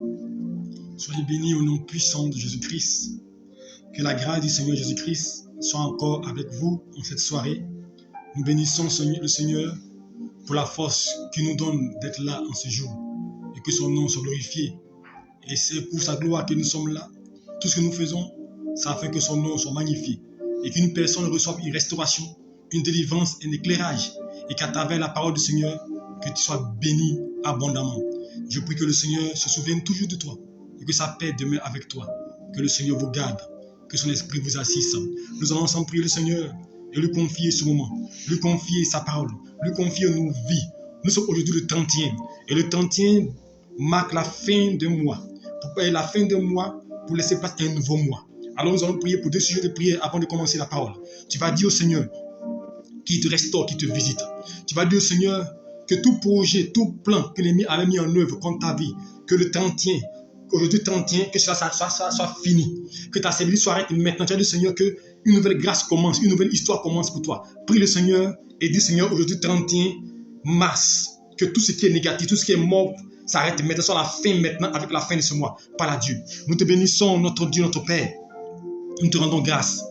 Soyez bénis au nom puissant de Jésus-Christ. Que la grâce du Seigneur Jésus-Christ soit encore avec vous en cette soirée. Nous bénissons le Seigneur pour la force qu'il nous donne d'être là en ce jour et que son nom soit glorifié. Et c'est pour sa gloire que nous sommes là. Tout ce que nous faisons, ça fait que son nom soit magnifié et qu'une personne reçoive une restauration, une délivrance, un éclairage et qu'à travers la parole du Seigneur, que tu sois béni abondamment. Je prie que le Seigneur se souvienne toujours de toi et que sa paix demeure avec toi. Que le Seigneur vous garde, que son esprit vous assiste. Nous allons ensemble prier le Seigneur et lui confier ce moment, lui confier sa parole, lui confier nos vies. Nous sommes aujourd'hui le 30e et le 30e marque la fin d'un mois. Pour la fin d'un mois, pour laisser place à un nouveau mois. Alors nous allons prier pour 2 sujets de prière avant de commencer la parole. Tu vas dire au Seigneur qui te restaure, qui te visite. Tu vas dire au Seigneur que tout projet, tout plan que l'ennemi avait mis en œuvre contre ta vie, que le 30e, aujourd'hui 30e, que cela soit fini, que ta service soit arrêtée maintenant. Tu vas dire au Seigneur que une nouvelle grâce commence, une nouvelle histoire commence pour toi. Prie le Seigneur et dis Seigneur, aujourd'hui 31 mars, que tout ce qui est négatif, tout ce qui est mort, s'arrête maintenant, soit la fin maintenant avec la fin de ce mois. Par la Dieu. Nous te bénissons, notre Dieu, notre Père. Nous te rendons grâce.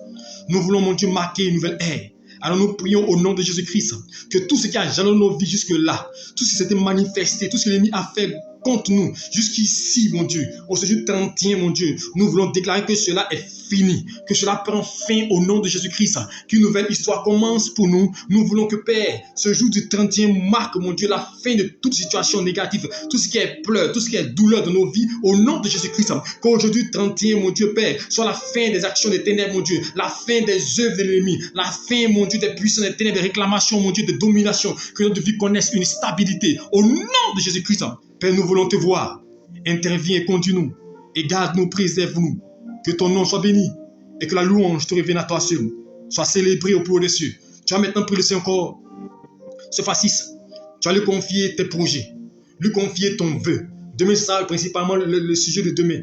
Nous voulons, mon Dieu, marquer une nouvelle ère. Alors nous prions au nom de Jésus-Christ que tout ce qui a jalonné nos vies jusque-là, tout ce qui s'était manifesté, tout ce que l'ennemi a fait contre nous, jusqu'ici, mon Dieu, au jour 31, mon Dieu, nous voulons déclarer que cela est fini, que cela prend fin au nom de Jésus-Christ, qu'une nouvelle histoire commence pour nous. Nous voulons que, Père, ce jour du 30e marque, mon Dieu, la fin de toute situation négative, tout ce qui est pleurs, tout ce qui est douleur de nos vies, au nom de Jésus-Christ. Qu'aujourd'hui, 31, mon Dieu, Père, soit la fin des actions des ténèbres, mon Dieu, la fin des œuvres de l'ennemi, la fin, mon Dieu, des puissances des ténèbres, des réclamations, mon Dieu, de domination, que notre vie connaisse une stabilité, au nom de Jésus-Christ. Père, nous voulons te voir. Interviens et conduis-nous. Et garde-nous, préserve-nous. Que ton nom soit béni. Et que la louange te revienne à toi seul. Soit célébrée au plus haut des cieux. Tu vas maintenant prier le Seigneur encore. Ce fois-ci, tu vas lui confier tes projets. Lui confier ton vœu. Demain, c'est ça principalement le sujet de demain.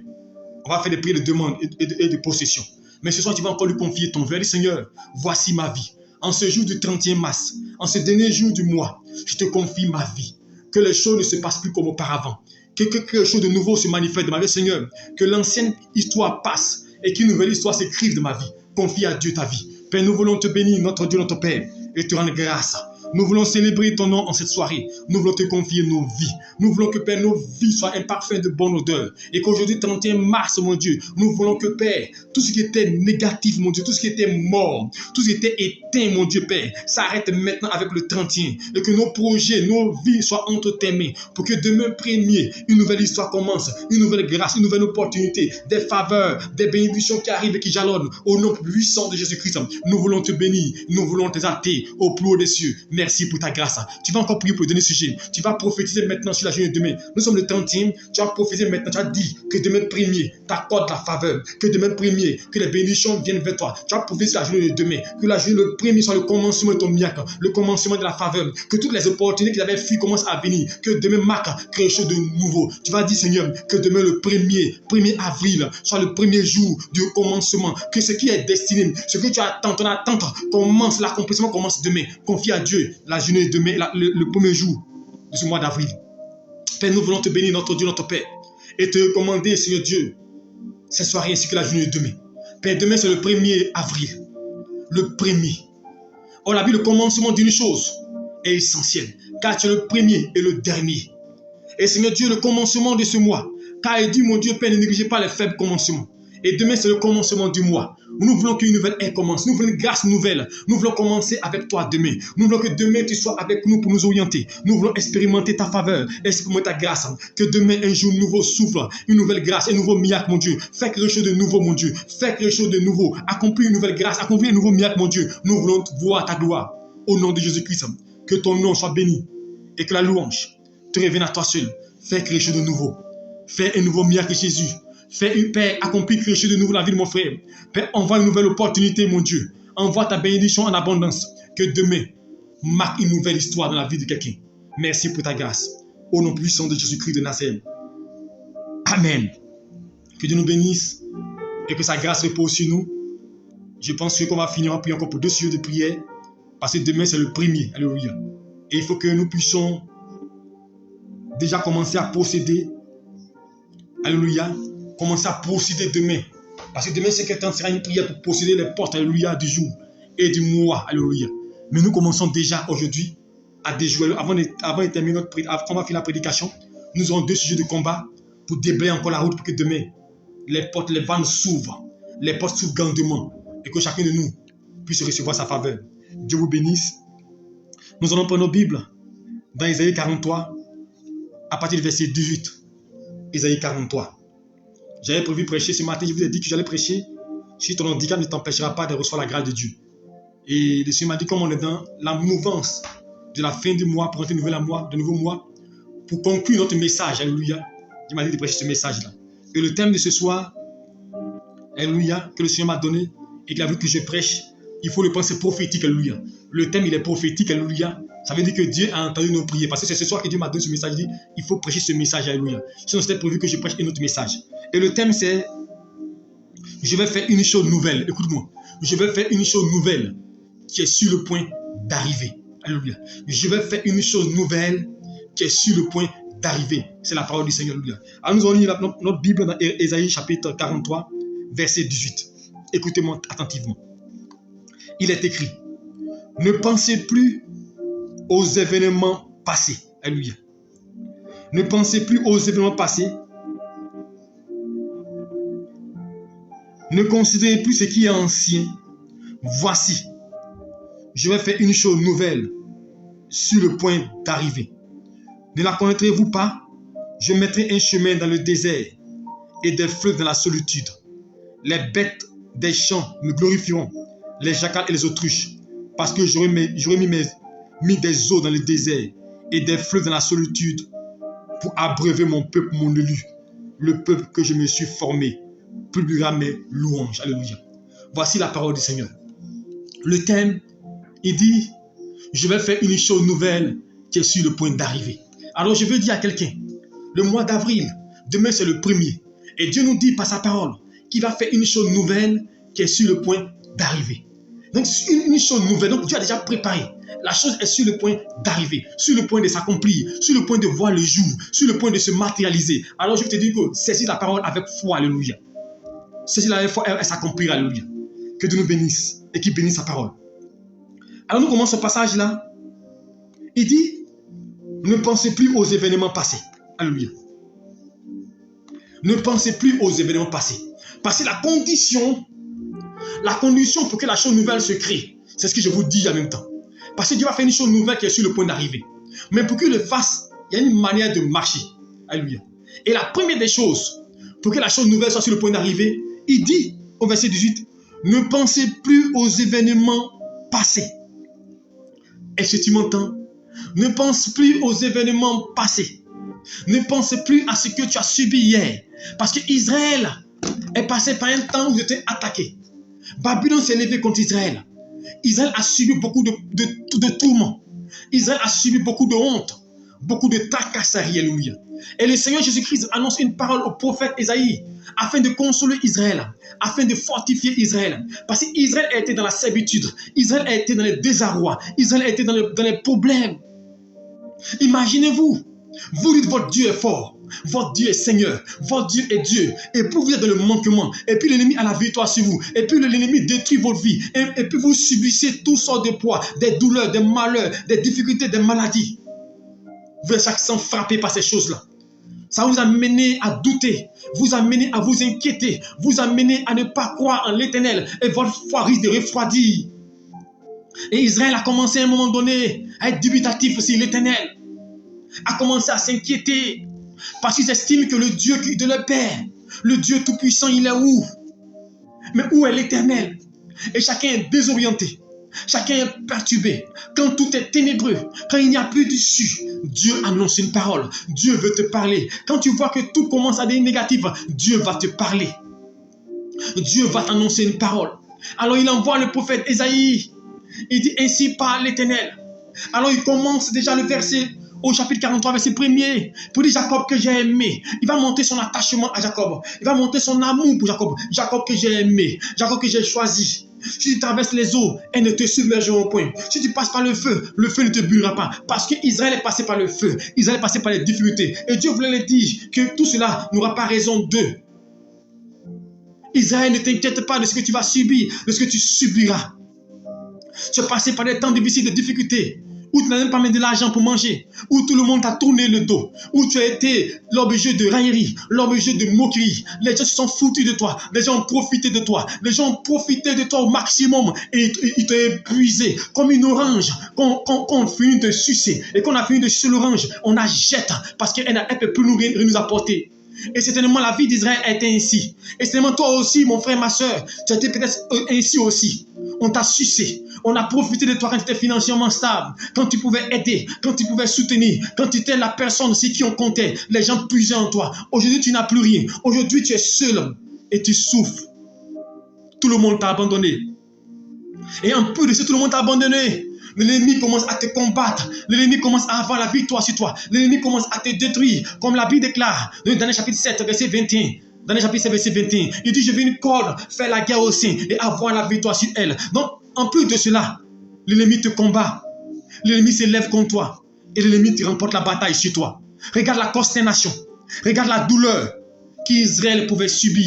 On va faire des prières de demande et de possession. Mais ce soir, tu vas encore lui confier ton vœu. Dis, Seigneur, voici ma vie. En ce jour du 30e mars, en ce dernier jour du mois, je te confie ma vie. Que les choses ne se passent plus comme auparavant. Que quelque chose de nouveau se manifeste de ma vie, Seigneur. Que l'ancienne histoire passe et qu'une nouvelle histoire s'écrive de ma vie. Confie à Dieu ta vie. Père, nous voulons te bénir, notre Dieu, notre Père, et te rendre grâce. Nous voulons célébrer ton nom en cette soirée. Nous voulons te confier nos vies. Nous voulons que, Père, nos vies soient un parfum de bonne odeur. Et qu'aujourd'hui, 31 mars, mon Dieu, nous voulons que, Père, tout ce qui était négatif, mon Dieu, tout ce qui était mort, tout ce qui était éteint, mon Dieu, Père, s'arrête maintenant avec le 31. Et que nos projets, nos vies soient entre tes mains. Pour que demain premier, une nouvelle histoire commence, une nouvelle grâce, une nouvelle opportunité, des faveurs, des bénédictions qui arrivent et qui jalonnent. Au nom puissant de Jésus-Christ, nous voulons te bénir, nous voulons t'exalter au plus haut des cieux. Merci pour ta grâce. Tu vas encore prier pour le dernier sujet. Tu vas prophétiser maintenant sur la journée de demain. Nous sommes le 30e. Tu vas prophétiser maintenant. Tu vas dire que demain premier, t'accordes la faveur. Que demain premier, que les bénédictions viennent vers toi. Tu vas prophétiser sur la journée de demain. Que la journée, le premier soit le commencement de ton miracle. Le commencement de la faveur. Que toutes les opportunités qu'ils avaient fuies commencent à venir. Que demain marque quelque chose de nouveau. Tu vas dire, Seigneur, que demain le 1er avril soit le premier jour du commencement. Que ce qui est destiné, ce que tu attends, ton attente commence, l'accomplissement commence demain. Confie à Dieu la journée de demain, le premier jour de ce mois d'avril. Père, nous voulons te bénir, notre Dieu, notre Père, et te recommander, Seigneur Dieu, cette soirée ainsi que la journée de demain. Père, demain c'est le 1er avril. Le premier. On a vu le commencement d'une chose est essentiel, car tu es le premier et le dernier. Et Seigneur Dieu, le commencement de ce mois, car il dit, mon Dieu, Père, ne négligez pas les faibles commencements. Et demain, c'est le commencement du mois. Nous voulons qu'une nouvelle ère commence. Nous voulons une grâce nouvelle. Nous voulons commencer avec toi demain. Nous voulons que demain, tu sois avec nous pour nous orienter. Nous voulons expérimenter ta faveur, expérimenter ta grâce. Que demain, un jour nouveau souffle, une nouvelle grâce, un nouveau miracle, mon Dieu. Fais quelque chose de nouveau, mon Dieu. Fais quelque chose de nouveau. Accomplis une nouvelle grâce, accomplis un nouveau miracle, mon Dieu. Nous voulons voir ta gloire. Au nom de Jésus-Christ, que ton nom soit béni et que la louange te revienne à toi seul. Fais quelque chose de nouveau. Fais un nouveau miracle, Jésus. Fais une paix, accomplis quelque chose de nouveau dans la vie de mon frère. Père, envoie une nouvelle opportunité, mon Dieu. Envoie ta bénédiction en abondance. Que demain marque une nouvelle histoire dans la vie de quelqu'un. Merci pour ta grâce. Au nom puissant de Jésus-Christ de Nazareth. Amen. Que Dieu nous bénisse et que sa grâce repose sur nous. Je pense qu'on va finir en priant encore pour 2 sujets de prière. Parce que demain, c'est le premier. Alléluia. Et il faut que nous puissions déjà commencer à posséder alléluia, commencez à procéder demain. Parce que demain, 5h30 sera une prière pour posséder les portes, alléluia, du jour et du mois, alléluia. Mais nous commençons déjà aujourd'hui à déjouer. Avant de terminer notre prière, avant qu'on va finir la prédication, nous aurons 2 sujets de combat pour déblayer encore la route pour que demain, les portes, les vannes s'ouvrent, les portes s'ouvrent grandement et que chacun de nous puisse recevoir sa faveur. Dieu vous bénisse. Nous allons prendre nos Bibles dans Isaïe 43 à partir du verset 18. Isaïe 43. J'avais prévu prêcher ce matin, je vous ai dit que j'allais prêcher. Si ton handicap ne t'empêchera pas de recevoir la grâce de Dieu. Et le Seigneur m'a dit, comme on est dans la mouvance de la fin du mois, pour entrer de nouveau mois, pour conclure notre message, alléluia, il m'a dit de prêcher ce message-là. Et le thème de ce soir, alléluia, que le Seigneur m'a donné et qu'il a vu que je prêche, il faut le penser prophétique, alléluia. Le thème, il est prophétique, alléluia. Ça veut dire que Dieu a entendu nos prières. Parce que c'est ce soir que Dieu m'a donné ce message. Il dit, il faut prêcher ce message, alléluia. Sinon, c'était prévu que je prêche un autre message. Et le thème, c'est, je vais faire une chose nouvelle. Écoute-moi. Je vais faire une chose nouvelle qui est sur le point d'arriver. Alléluia. Je vais faire une chose nouvelle qui est sur le point d'arriver. C'est la parole du Seigneur, alléluia. Alors, nous allons lire notre Bible dans Ésaïe chapitre 43, verset 18. Écoutez-moi attentivement. Il est écrit, ne pensez plus aux événements passés. Alléluia. Ne pensez plus aux événements passés. Ne considérez plus ce qui est ancien. Voici, je vais faire une chose nouvelle sur le point d'arriver. Ne la connaîtrez-vous pas? Je mettrai un chemin dans le désert et des fleuves dans la solitude. Les bêtes des champs me glorifieront, les jacals et les autruches, parce que j'aurai mis des eaux dans le désert et des fleuves dans la solitude pour abreuver mon peuple, mon élu, le peuple que je me suis formé, publiera mes louanges. Alléluia. Voici la parole du Seigneur. Le thème, il dit, je vais faire une chose nouvelle qui est sur le point d'arriver. Alors je veux dire à quelqu'un, le mois d'avril, demain c'est le 1er, et Dieu nous dit par sa parole qu'il va faire une chose nouvelle qui est sur le point d'arriver. Donc une chose nouvelle, donc Dieu a déjà préparé. La chose est sur le point d'arriver, sur le point de s'accomplir, sur le point de voir le jour, sur le point de se matérialiser. Alors je te dis que saisis la parole avec foi, alléluia. Saisis la foi, elle s'accomplira, alléluia. Que Dieu nous bénisse et qu'il bénisse sa parole. Alors nous commençons ce passage-là. Il dit, ne pensez plus aux événements passés. Alléluia. Ne pensez plus aux événements passés. Parce que la condition pour que la chose nouvelle se crée, c'est ce que je vous dis en même temps. Parce que Dieu va faire une chose nouvelle qui est sur le point d'arriver. Mais pour qu'il le fasse, il y a une manière de marcher. Alléluia. Et la première des choses, pour que la chose nouvelle soit sur le point d'arriver, il dit au verset 18, ne pensez plus aux événements passés. Est-ce que tu m'entends? Ne pense plus aux événements passés. Ne pense plus à ce que tu as subi hier. Parce que Israël est passé par un temps où il était attaqué. Babylone s'est levé contre Israël. Israël a subi beaucoup de tourments. Israël a subi beaucoup de honte, beaucoup de tracasseries, alléluia. Et le Seigneur Jésus-Christ annonce une parole au prophète Ésaïe afin de consoler Israël, afin de fortifier Israël. Parce qu'Israël a été dans la servitude, Israël a été dans les désarrois, Israël a été dans les problèmes. Imaginez-vous, vous dites votre Dieu est fort, votre Dieu est Seigneur, votre Dieu est Dieu, et puis vous êtes dans le manquement, et puis l'ennemi a la victoire sur vous, et puis l'ennemi détruit votre vie, et puis vous subissez toutes sortes de poids, des douleurs, des malheurs, des difficultés, des maladies. Vous êtes chaque instant frappé par ces choses-là. Ça vous a mené à douter, vous a mené à vous inquiéter, vous a mené à ne pas croire en l'Éternel, et votre foi risque de refroidir. Et Israël a commencé à un moment donné à être dubitatif sur l'Éternel, a commencé à s'inquiéter, parce qu'ils estiment que le Dieu de leur père, le Dieu tout-puissant, il est où? Mais où est l'Éternel? Et chacun est désorienté, chacun est perturbé. Quand tout est ténébreux, quand il n'y a plus d'issue, Dieu annonce une parole. Dieu veut te parler. Quand tu vois que tout commence à devenir négatif, Dieu va te parler. Dieu va t'annoncer une parole. Alors il envoie le prophète Ésaïe. Il dit ainsi parle l'Éternel. Alors il commence déjà le verset au chapitre 43, verset 1er, pour dire Jacob que j'ai aimé. Il va monter son attachement à Jacob. Il va monter son amour pour Jacob. Jacob que j'ai aimé. Jacob que j'ai choisi. Si tu traverses les eaux, elles ne te submergeront point. Si tu passes par le feu ne te brûlera pas. Parce qu'Israël est passé par le feu. Israël est passé par les difficultés. Et Dieu voulait leur dire que tout cela n'aura pas raison d'eux. Israël, ne t'inquiète pas de ce que tu vas subir, de ce que tu subiras. Tu es passé par des temps difficiles, de difficultés, où tu n'as même pas mis de l'argent pour manger, où tout le monde t'a tourné le dos, où tu as été l'objet de raillerie, l'objet de moquerie. Les gens se sont foutus de toi, les gens ont profité de toi, les gens ont profité de toi au maximum et ils t'ont épuisé comme une orange qu'on finit de sucer. Et qu'on a fini de sucer l'orange, on la jette parce qu'elle ne peut plus nous apporter. Et certainement la vie d'Israël a été ainsi. Et certainement toi aussi, mon frère, ma soeur, tu as été peut-être ainsi aussi. On t'a sucé. On a profité de toi quand tu étais financièrement stable, quand tu pouvais aider, quand tu pouvais soutenir, quand tu étais la personne sur qui on comptait. Les gens puisaient en toi. Aujourd'hui, tu n'as plus rien. Aujourd'hui, tu es seul et tu souffres. Tout le monde t'a abandonné. Et en plus de ça, tout le monde t'a abandonné. L'ennemi commence à te combattre. L'ennemi commence à avoir la victoire sur toi. L'ennemi commence à te détruire. Comme la Bible déclare dans le chapitre 7, verset 21. Dans le chapitre 7, verset 21. Il dit, je vais une corde faire la guerre aux saints et avoir la victoire sur elle. Donc, en plus de cela, l'ennemi te combat. L'ennemi s'élève contre toi. Et l'ennemi te remporte la bataille sur toi. Regarde la consternation. Regarde la douleur qu'Israël pouvait subir.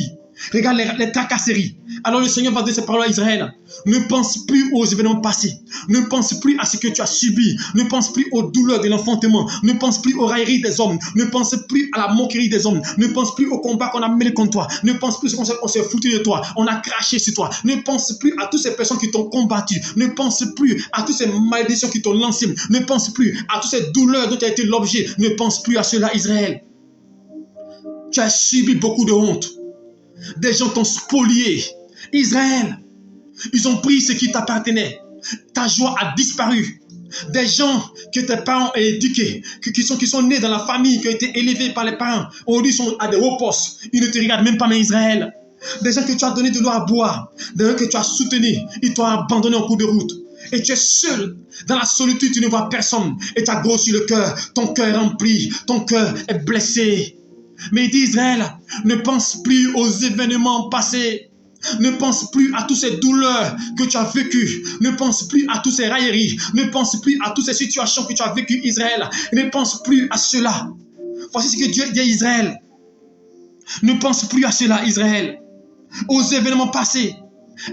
Regarde les tracasseries. Alors le Seigneur va dire ces paroles à Israël. Ne pense plus aux événements passés. Ne pense plus à ce que tu as subi. Ne pense plus aux douleurs de l'enfantement. Ne pense plus aux railleries des hommes. Ne pense plus à la moquerie des hommes. Ne pense plus au combat qu'on a mené contre toi. Ne pense plus qu'on s'est foutu de toi. On a craché sur toi. Ne pense plus à toutes ces personnes qui t'ont combattu. Ne pense plus à toutes ces malédictions qui t'ont lancé. Ne pense plus à toutes ces douleurs dont tu as été l'objet. Ne pense plus à cela, Israël. Tu as subi beaucoup de honte. Des gens t'ont spolié. Israël, ils ont pris ce qui t'appartenait. Ta joie a disparu. Des gens que tes parents ont éduqués, qui sont nés dans la famille, qui ont été élevés par les parents, aujourd'hui sont à des hauts postes. Ils ne te regardent même pas, mais Israël. Des gens que tu as donné de l'eau à boire, des gens que tu as soutenus, ils t'ont abandonné en cours de route. Et tu es seul, dans la solitude, tu ne vois personne. Et tu as grossi le cœur, ton cœur est rempli, ton cœur est blessé. Mais il dit Israël, ne pense plus aux événements passés. Ne pense plus à toutes ces douleurs que tu as vécues. Ne pense plus à toutes ces railleries. Ne pense plus à toutes ces situations que tu as vécues, Israël. Ne pense plus à cela. Voici ce que Dieu dit à Israël. Ne pense plus à cela, Israël. Aux événements passés.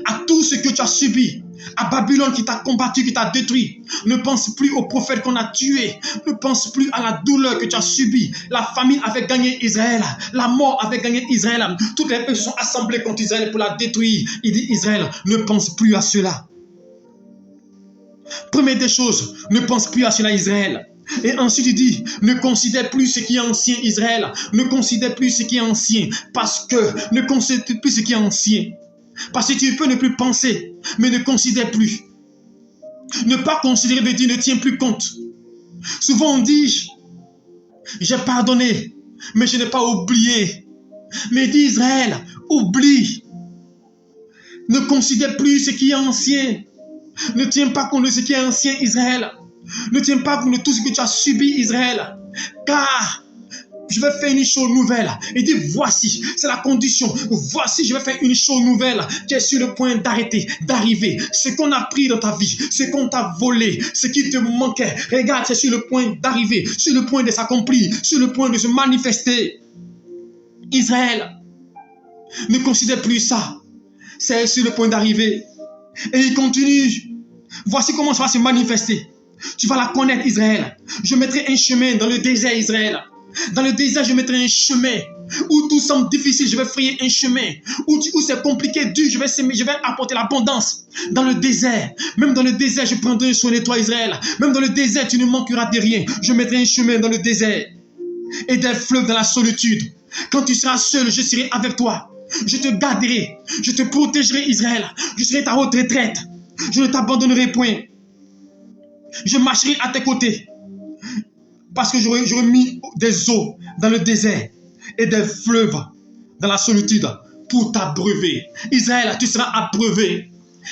À tout ce que tu as subi. À Babylone qui t'a combattu, qui t'a détruit. Ne pense plus aux prophètes qu'on a tués. Ne pense plus à la douleur que tu as subie. La famine avait gagné Israël. La mort avait gagné Israël. Toutes les peuples sont assemblés contre Israël pour la détruire. Il dit Israël, ne pense plus à cela. Première des choses, ne pense plus à cela, Israël. Et ensuite il dit, ne considère plus ce qui est ancien, Israël. Ne considère plus ce qui est ancien. Parce que ne considère plus ce qui est ancien. Parce que tu peux ne plus penser, mais ne considère plus. Ne pas considérer veut dire ne tiens plus compte. Souvent on dit, j'ai pardonné, mais je n'ai pas oublié. Mais dit Israël, oublie. Ne considère plus ce qui est ancien. Ne tiens pas compte de ce qui est ancien, Israël. Ne tiens pas compte de tout ce que tu as subi, Israël. Car je vais faire une chose nouvelle. Il dit, voici, c'est la condition. Voici, je vais faire une chose nouvelle qui est sur le point d'arrêter, d'arriver. Ce qu'on a pris dans ta vie, ce qu'on t'a volé, ce qui te manquait. Regarde, c'est sur le point d'arriver, sur le point de s'accomplir, sur le point de se manifester. Israël, ne considère plus ça. C'est sur le point d'arriver. Et il continue. Voici comment ça va se manifester. Tu vas la connaître, Israël. Je mettrai un chemin dans le désert, Israël. Dans le désert, je mettrai un chemin. Où tout semble difficile, je vais frayer un chemin. Où c'est compliqué, dur, je vais apporter l'abondance. Dans le désert, même dans le désert, je prendrai soin de toi, Israël. Même dans le désert, tu ne manqueras de rien. Je mettrai un chemin dans le désert. Et des fleuves dans la solitude. Quand tu seras seul, je serai avec toi. Je te garderai. Je te protégerai, Israël. Je serai ta haute retraite. Je ne t'abandonnerai point. Je marcherai à tes côtés. Parce que j'aurais mis des eaux dans le désert et des fleuves dans la solitude pour t'abreuver. Israël, tu seras abreuvé.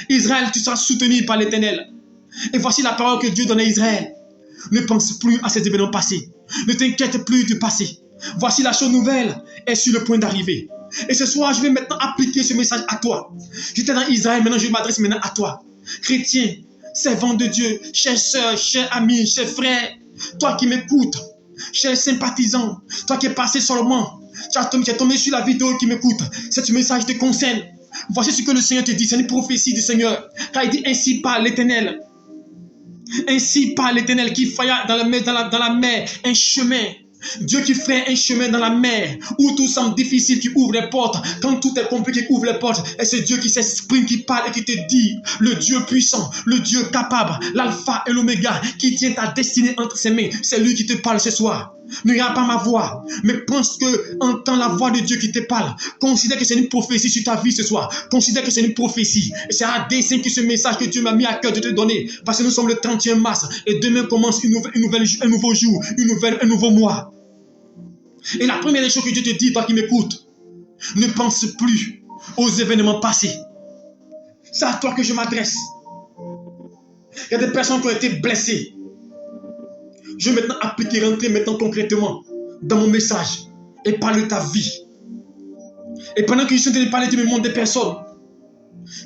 Israël, tu seras soutenu par l'Éternel. Et voici la parole que Dieu donne à Israël. Ne pense plus à ces événements passés. Ne t'inquiète plus du passé. Voici la chose nouvelle. est sur le point d'arriver. Et ce soir, je vais maintenant appliquer ce message à toi. J'étais dans Israël, maintenant je m'adresse maintenant à toi. Chrétien, servant de Dieu, cher sœur, cher ami, cher frère, toi qui m'écoutes, cher sympathisant, toi qui es passé seulement, tu es tombé sur la vidéo qui m'écoute, ce message te concerne. Voici ce que le Seigneur te dit, c'est une prophétie du Seigneur. Car il dit, ainsi parle l'Éternel. Ainsi parle l'Éternel qui faya dans la mer un chemin. Dieu qui fait un chemin dans la mer où tout semble difficile, qui ouvre les portes. Quand tout est compliqué, qui ouvre les portes. Et c'est Dieu qui s'exprime, qui parle et qui te dit, le Dieu puissant, le Dieu capable, l'alpha et l'oméga, qui tient ta destinée entre ses mains. C'est lui qui te parle ce soir. Ne regarde pas ma voix, mais pense que entends la voix de Dieu qui te parle. Considère que c'est une prophétie sur ta vie ce soir. Considère que c'est une prophétie. Et c'est un dessein que ce message que Dieu m'a mis à cœur de te donner. Parce que nous sommes le 31 mars et demain commence un nouveau jour, un nouveau mois. Et la première des choses que Dieu te dit, toi qui m'écoutes, ne pense plus aux événements passés. C'est à toi que je m'adresse. Il y a des personnes qui ont été blessées. Je vais maintenant appliquer, rentrer maintenant concrètement dans mon message et parler de ta vie. Et pendant que je suis en train de parler du monde des personnes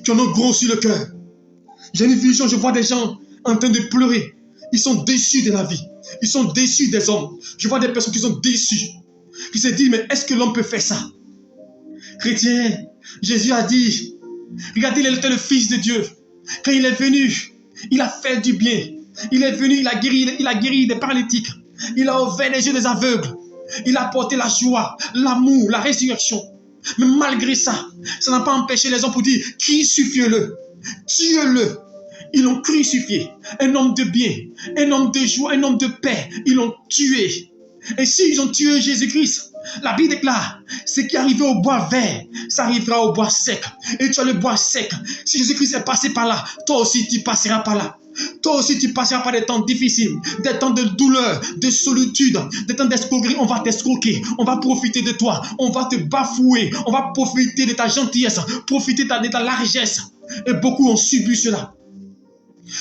qui en ont gros sur le cœur, j'ai une vision, je vois des gens en train de pleurer. Ils sont déçus de la vie. Ils sont déçus des hommes. Je vois des personnes qui sont déçues, qui se disent, mais est-ce que l'homme peut faire ça? Chrétien, Jésus a dit, regardez, il était le Fils de Dieu. Quand il est venu, il a fait du bien. Il est venu, il a guéri des paralytiques. Il a ouvert les yeux des aveugles. Il a apporté la joie, l'amour, la résurrection. Mais malgré ça, ça n'a pas empêché les hommes pour dire, crucifiez-le, tuez-le. Ils l'ont crucifié. Un homme de bien, un homme de joie, un homme de paix. Ils l'ont tué. Et s'ils ont tué Jésus-Christ, la Bible déclare, ce qui est arrivé au bois vert, ça arrivera au bois sec. Et tu as le bois sec. Si Jésus-Christ est passé par là, toi aussi tu passeras par là. Toi aussi tu passeras par des temps difficiles, des temps de douleur, de solitude, des temps d'escroquerie. On va t'escroquer, on va profiter de toi, on va te bafouer, on va profiter de ta gentillesse, profiter de ta largesse. Et beaucoup ont subi cela.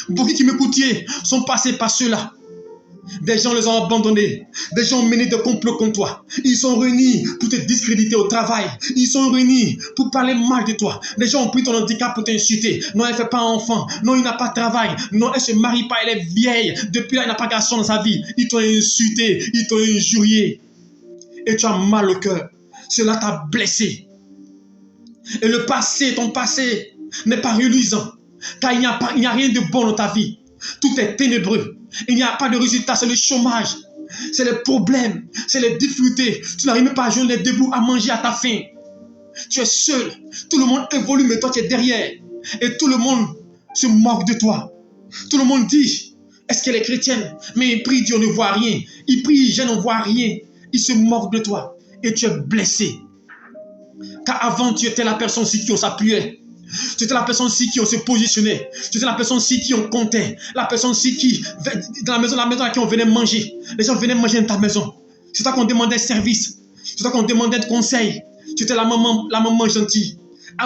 Beaucoup qui m'écoutaient sont passés par cela. Des gens les ont abandonnés. Des gens ont mené des complots contre toi. Ils sont réunis pour te discréditer au travail. Ils sont réunis pour parler mal de toi. Des gens ont pris ton handicap pour t'insulter. Non, elle ne fait pas enfant. Non, il n'a pas de travail. Non, elle ne se marie pas, elle est vieille. Depuis là, il n'a pas de garçon dans sa vie. Ils t'ont insulté, ils t'ont injurié. Et tu as mal au cœur. Cela t'a blessé. Et le passé, ton passé, n'est pas reluisant. Car il n'y a rien de bon dans ta vie. Tout est ténébreux. Il n'y a pas de résultat, c'est le chômage. C'est les problèmes, c'est les difficultés. Tu n'arrives même pas à joindre les deux bouts, à manger à ta faim. Tu es seul. Tout le monde évolue, mais toi tu es derrière. Et tout le monde se moque de toi. Tout le monde dit, est-ce qu'elle est chrétienne? Mais il prie, Dieu ne voit rien. Il prie, je ne vois rien. Il se moque de toi. Et tu es blessé. Car avant, tu étais la personne sur qui on s'appuyait. Tu étais la personne ci qui on se positionnait. Tu étais la personne ci qui on comptait. La personne ci qui, dans la maison à laquelle on venait manger. Les gens venaient manger dans ta maison. C'est toi qu'on demandait service. C'est toi qu'on demandait de conseils. Tu étais la maman gentille.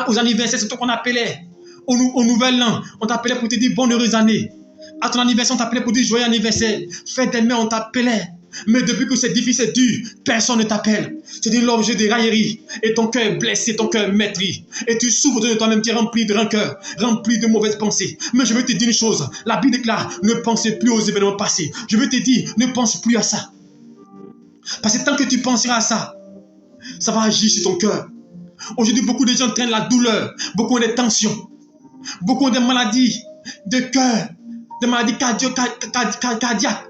Aux anniversaires, c'est toi qu'on appelait. Au nouvel an, on t'appelait pour te dire bonne heureuse année. À ton anniversaire, on t'appelait pour dire joyeux anniversaire. Fête des mères, on t'appelait. Mais depuis que c'est difficile, c'est dur, personne ne t'appelle. Tu es l'objet de raillerie. Et ton cœur est blessé, ton cœur est meurtri. Et tu souffres de toi-même, tu es rempli de rancœur, rempli de mauvaises pensées. Mais je veux te dire une chose. La Bible déclare, ne pensez plus aux événements passés. Je veux te dire, ne pense plus à ça. Parce que tant que tu penseras à ça, ça va agir sur ton cœur. Aujourd'hui, beaucoup de gens traînent la douleur. Beaucoup ont des tensions. Beaucoup ont des maladies de cœur, des maladies cardiaques.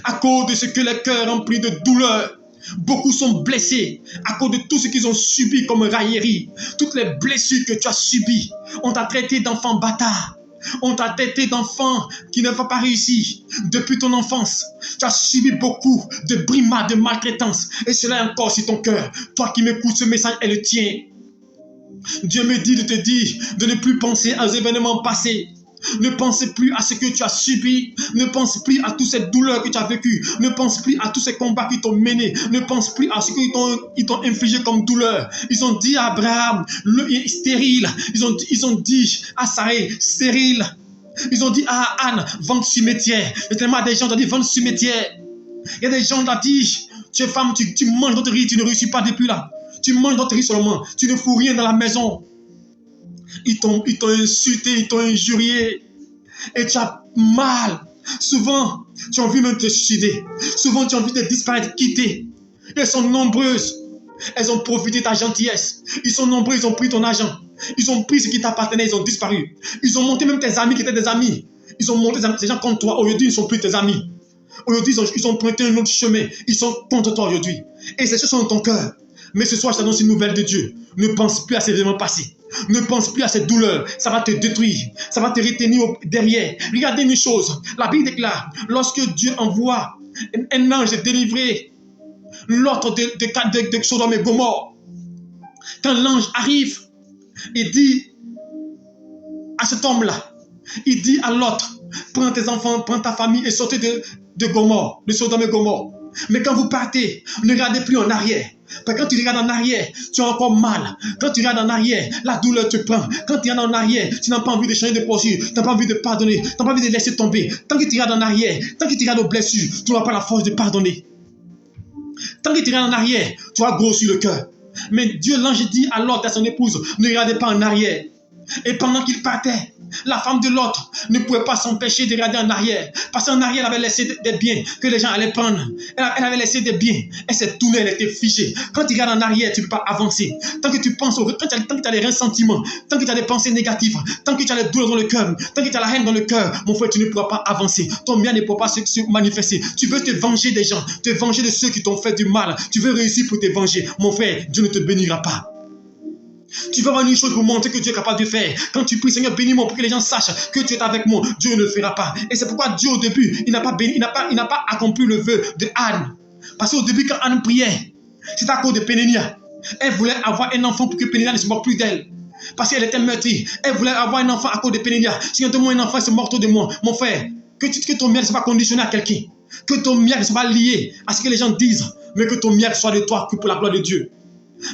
À cause de ce que le cœur rempli de douleur. Beaucoup sont blessés à cause de tout ce qu'ils ont subi comme raillerie. Toutes les blessures que tu as subies. On t'a traité d'enfant bâtard. On t'a traité d'enfant qui ne va pas réussir. Depuis ton enfance, tu as subi beaucoup de brimades, de maltraitance. Et cela est encore sur ton cœur. Toi qui m'écoutes, ce message est le tien. Dieu me dit de te dire de ne plus penser aux événements passés. Ne pense plus à ce que tu as subi. Ne pense plus à toutes ces douleurs que tu as vécues. Ne pense plus à tous ces combats qui t'ont mené. Ne pense plus à ce qu'ils t'ont infligé comme douleur. Ils ont dit à Abraham, stérile. Ils ont dit à Sarah, stérile. Ils ont dit à Anne, vente cimetière. Et tellement des gens ont dit, vente cimetière. Il y a des gens qui ont dit, Tu es femme, tu manges d'autres riz, tu ne réussis pas depuis là. Tu manges d'autres riz seulement. Tu ne fous rien dans la maison. Ils t'ont insulté, ils t'ont injurié. Et tu as mal. Souvent, tu as envie même de te suicider. Souvent, tu as envie de disparaître, quitter. Elles sont nombreuses. Elles ont profité de ta gentillesse. Ils sont nombreux, ils ont pris ton argent. Ils ont pris ce qui t'appartenait, ils ont disparu. Ils ont monté même tes amis qui étaient des amis. Ils ont monté ces gens contre toi. Aujourd'hui, ils ne sont plus tes amis. Aujourd'hui, ils ont pointé un autre chemin. Ils sont contre toi aujourd'hui. Et ces choses sont dans ton cœur. Mais ce soir, je t'annonce une nouvelle de Dieu. Ne pense plus à ces événements passés. Ne pense plus à cette douleur. Ça va te détruire. Ça va te retenir derrière. Regardez une chose. La Bible déclare, lorsque Dieu envoie un ange délivrer l'autre de Sodome et Gomorrhe, quand l'ange arrive, il dit à cet homme-là, il dit à l'autre, prends tes enfants, prends ta famille et sortez de Gomorrhe, de Sodome et Gomorrhe. Mais quand vous partez, ne regardez plus en arrière. Parce que quand tu regardes en arrière, tu as encore mal. Quand tu regardes en arrière, la douleur te prend. Quand tu regardes en arrière, tu n'as pas envie de changer de posture. Tu n'as pas envie de pardonner. Tu n'as pas envie de laisser tomber. Tant que tu regardes en arrière, tant que tu regardes aux blessures, tu n'auras pas la force de pardonner. Tant que tu regardes en arrière, tu vas grossir le cœur. Mais Dieu, l'ange dit à l'autre, à son épouse, ne regardez pas en arrière. Et pendant qu'il partait, la femme de l'autre ne pouvait pas s'empêcher de regarder en arrière. Parce qu'en arrière, elle avait laissé des biens que les gens allaient prendre. Elle avait laissé des biens. Elle s'est tournée, elle était figée. Quand tu regardes en arrière, tu ne peux pas avancer. Tant que tu penses, tant que tu as les ressentiments, tant que tu as des pensées négatives, tant que tu as les douleurs dans le cœur, tant que tu as la haine dans le cœur, mon frère, tu ne pourras pas avancer. Ton bien ne pourra pas se manifester. Tu veux te venger des gens, te venger de ceux qui t'ont fait du mal. Tu veux réussir pour te venger. Mon frère, Dieu ne te bénira pas. Tu vas avoir une chose pour montrer que Dieu est capable de faire. Quand tu pries, Seigneur, bénis-moi pour que les gens sachent que tu es avec moi. Dieu ne le fera pas. Et c'est pourquoi Dieu, au début, il n'a pas accompli le vœu de Anne. Parce qu'au début, quand Anne priait, c'était à cause de Pénénia. Elle voulait avoir un enfant pour que Pénénia ne se moque plus d'elle. Parce qu'elle était meurtrie. Elle voulait avoir un enfant à cause de Pénénia. Si donne-moi un enfant, c'est mort de moi. Mon frère, que ton miracle ne soit pas conditionné à quelqu'un. Que ton miracle ne soit pas lié à ce que les gens disent. Mais que ton miracle soit de toi, que pour la gloire de Dieu.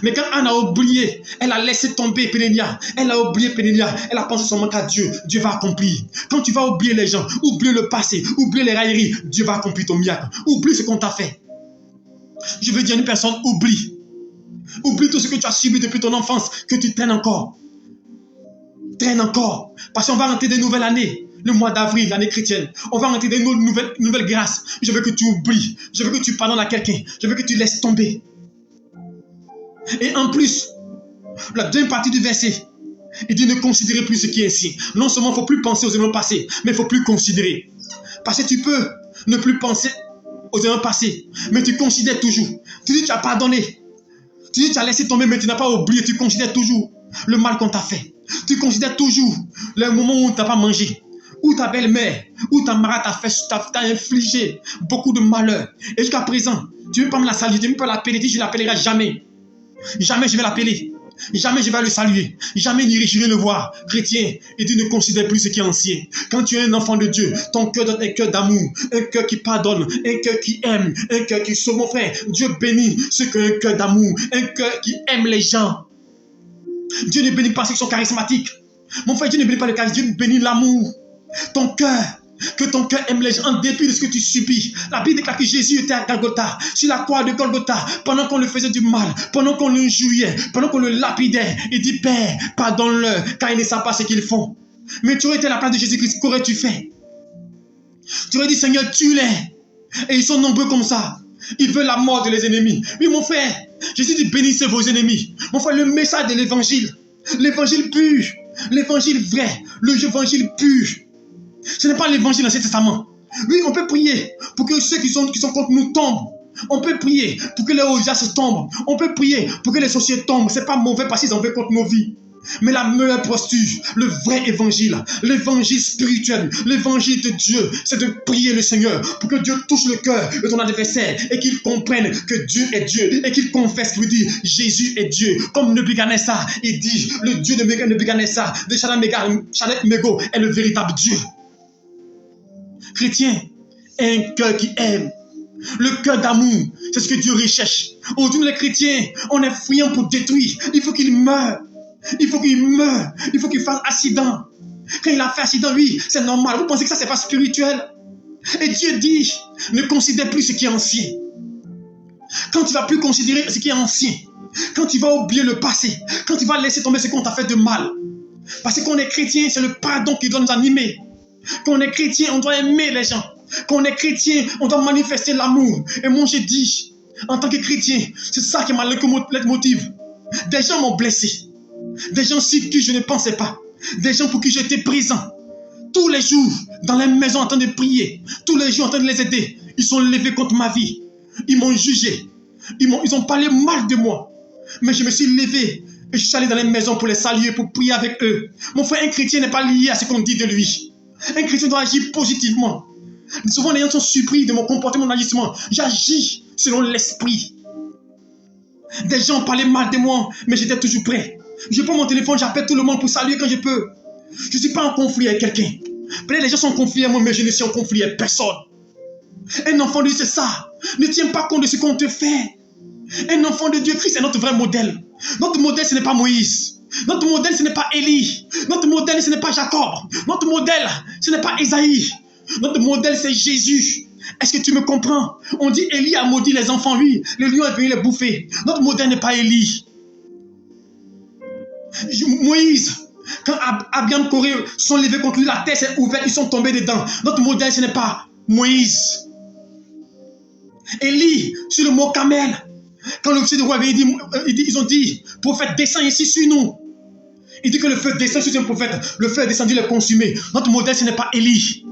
Mais quand Anne a oublié, elle a laissé tomber Pénénia. Elle a oublié Pénénia. Elle a pensé seulement qu'à Dieu. Dieu va accomplir. Quand tu vas oublier les gens, oublier le passé, oublier les railleries, Dieu va accomplir ton miracle. Oublie ce qu'on t'a fait. Je veux dire à une personne, oublie. Oublie tout ce que tu as subi depuis ton enfance, que tu traînes encore. Traîne encore. Parce qu'on va rentrer des nouvelles années. Le mois d'avril, l'année chrétienne. On va rentrer des nouvelles grâces. Je veux que tu oublies. Je veux que tu pardonnes à quelqu'un. Je veux que tu laisses tomber. Et en plus, la deuxième partie du verset, il dit ne considérez plus ce qui est ici. Non seulement il ne faut plus penser aux événements passés, mais il ne faut plus considérer. Parce que tu peux ne plus penser aux événements passés, mais tu considères toujours. Tu dis tu as pardonné. Tu dis tu as laissé tomber, mais tu n'as pas oublié. Tu considères toujours le mal qu'on t'a fait. Tu considères toujours le moment où tu n'as pas mangé. Où ta belle-mère, où ta mère t'a infligé beaucoup de malheur. Et jusqu'à présent, tu ne veux pas me la saluer, tu ne veux pas l'appeler, je ne l'appellerai jamais. Jamais je vais l'appeler. Jamais je vais le saluer. Jamais je vais le voir. Chrétien, et tu ne considères plus ce qui est ancien. Quand tu es un enfant de Dieu, ton cœur doit être un cœur d'amour, un cœur qui pardonne, un cœur qui aime, un cœur qui sauve. Mon frère, Dieu bénit ceux qui ont un cœur d'amour, un cœur qui aime les gens. Dieu ne bénit pas ceux qui sont charismatiques. Mon frère, Dieu ne bénit pas le charisme, Dieu bénit l'amour. Ton cœur. Que ton cœur aime les gens en dépit de ce que tu subis. La Bible déclare que Jésus était à Golgotha, sur la croix de Golgotha, pendant qu'on le faisait du mal, pendant qu'on le injuriait, pendant qu'on le lapidait. Il dit, Père, pardonne-leur, car ils ne savent pas ce qu'ils font. Mais tu aurais été à la place de Jésus-Christ, qu'aurais-tu fait? Tu aurais dit, Seigneur, tue-les. Et ils sont nombreux comme ça. Ils veulent la mort de les ennemis. Oui, mon frère, Jésus dit, bénissez vos ennemis. Mon frère, le message de l'évangile pur, l'évangile vrai, l'évangile pur. Ce n'est pas l'évangile dans l'Ancien Testament. Oui, on peut prier pour que ceux qui sont contre nous tombent. On peut prier pour que les Ojas tombent. On peut prier pour que les sorciers tombent. Ce n'est pas mauvais parce qu'ils en veulent contre nos vies. Mais la meilleure posture, le vrai évangile, l'évangile spirituel, l'évangile de Dieu, c'est de prier le Seigneur pour que Dieu touche le cœur de ton adversaire et qu'il comprenne que Dieu est Dieu et qu'il confesse, qu'il dit Jésus est Dieu. Comme Nebuchadnezzar, il dit le Dieu de Nebuchadnezzar, de Shaddai Mego est le véritable Dieu. Chrétien, un cœur qui aime, le cœur d'amour, c'est ce que Dieu recherche. Aujourd'hui, les chrétiens, on est friands pour détruire. Il faut qu'il meure. Il faut qu'il meure. Il faut qu'il fasse accident. Quand il a fait accident, oui, c'est normal. Vous pensez que ça, c'est pas spirituel? Et Dieu dit, ne considère plus ce qui est ancien. quand tu ne vas plus considérer ce qui est ancien, quand tu vas oublier le passé, quand tu vas laisser tomber ce qu'on t'a fait de mal. Parce qu'on est chrétien, c'est le pardon qui doit nous animer. Quand on est chrétien, on doit aimer les gens. Quand on est chrétien, on doit manifester l'amour. Et moi, je dis, en tant que chrétien, c'est ça qui m'a le motive. Des gens m'ont blessé. Des gens sur qui je ne pensais pas. Des gens pour qui j'étais présent. Tous les jours, dans les maisons en train de prier. Tous les jours en train de les aider. Ils sont levés contre ma vie. Ils m'ont jugé. Ils ont parlé mal de moi. Mais je me suis levé. Et je suis allé dans les maisons pour les saluer, pour prier avec eux. Mon frère, un chrétien n'est pas lié à ce qu'on dit de lui. Un chrétien doit agir positivement. Souvent, les gens sont surpris de mon comportement, mon agissement. J'agis selon l'esprit. Des gens parlaient mal de moi, mais j'étais toujours prêt. Je prends mon téléphone, j'appelle tout le monde pour saluer quand je peux. Je ne suis pas en conflit avec quelqu'un. Peut-être les gens sont en conflit avec moi, mais je ne suis en conflit avec personne. Un enfant de Dieu, c'est ça. Ne tiens pas compte de ce qu'on te fait. Un enfant de Dieu, Christ est notre vrai modèle. Notre modèle, ce n'est pas Moïse. Notre modèle, ce n'est pas Élie. Notre modèle, ce n'est pas Jacob. Notre modèle, ce n'est pas Ésaïe. Notre modèle, c'est Jésus. Est-ce que tu me comprends? On dit Élie a maudit les enfants, lui. Le lion est venu les bouffer. Notre modèle n'est pas Élie. Moïse, quand Abiam Corée sont levés contre lui, la terre s'est ouverte, ils sont tombés dedans. Notre modèle, ce n'est pas Moïse. Élie, sur le mont Carmel, quand l'officier de roi avait dit, ils ont dit, prophète, descends ici sur nous. Il dit que le feu descend sur un prophète. Le feu est descendu, il est consumé. Notre modèle, ce n'est pas Élie.